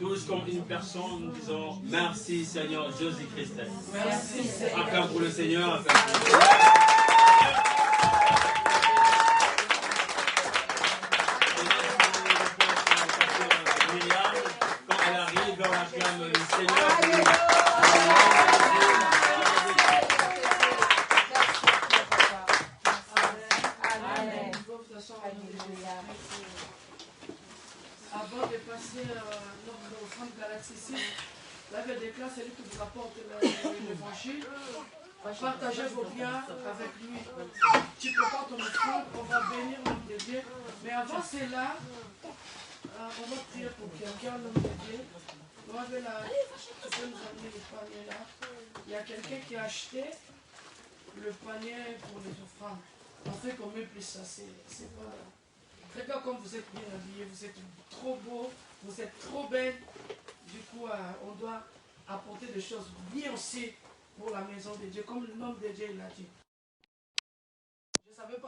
Tous comme une personne, disons merci Seigneur Jésus-Christ. Merci Seigneur. Acclame pour le Seigneur. Myriam, quand elle arrive, on acclame le Seigneur. Avant de passer notre offrande galaxie, la Bible déclare celui qui vous apporte l'évangile Partagez vos biens avec lui. Tu prépares ton offrande, on va bénir l'homme de Dieu. Mais avant cela, on va prier pour quelqu'un, l'homme de Dieu. Tu peux nous amener le panier là. Il y a quelqu'un qui a acheté le panier pour les offrandes. En fait, qu'on met plus ça, c'est pas... Regarde comme vous êtes bien habillés, vous êtes trop beaux, vous êtes trop belles. Du coup, on doit apporter des choses bien aussi pour la maison de Dieu, comme le nom de Dieu l'a dit. Je savais pas.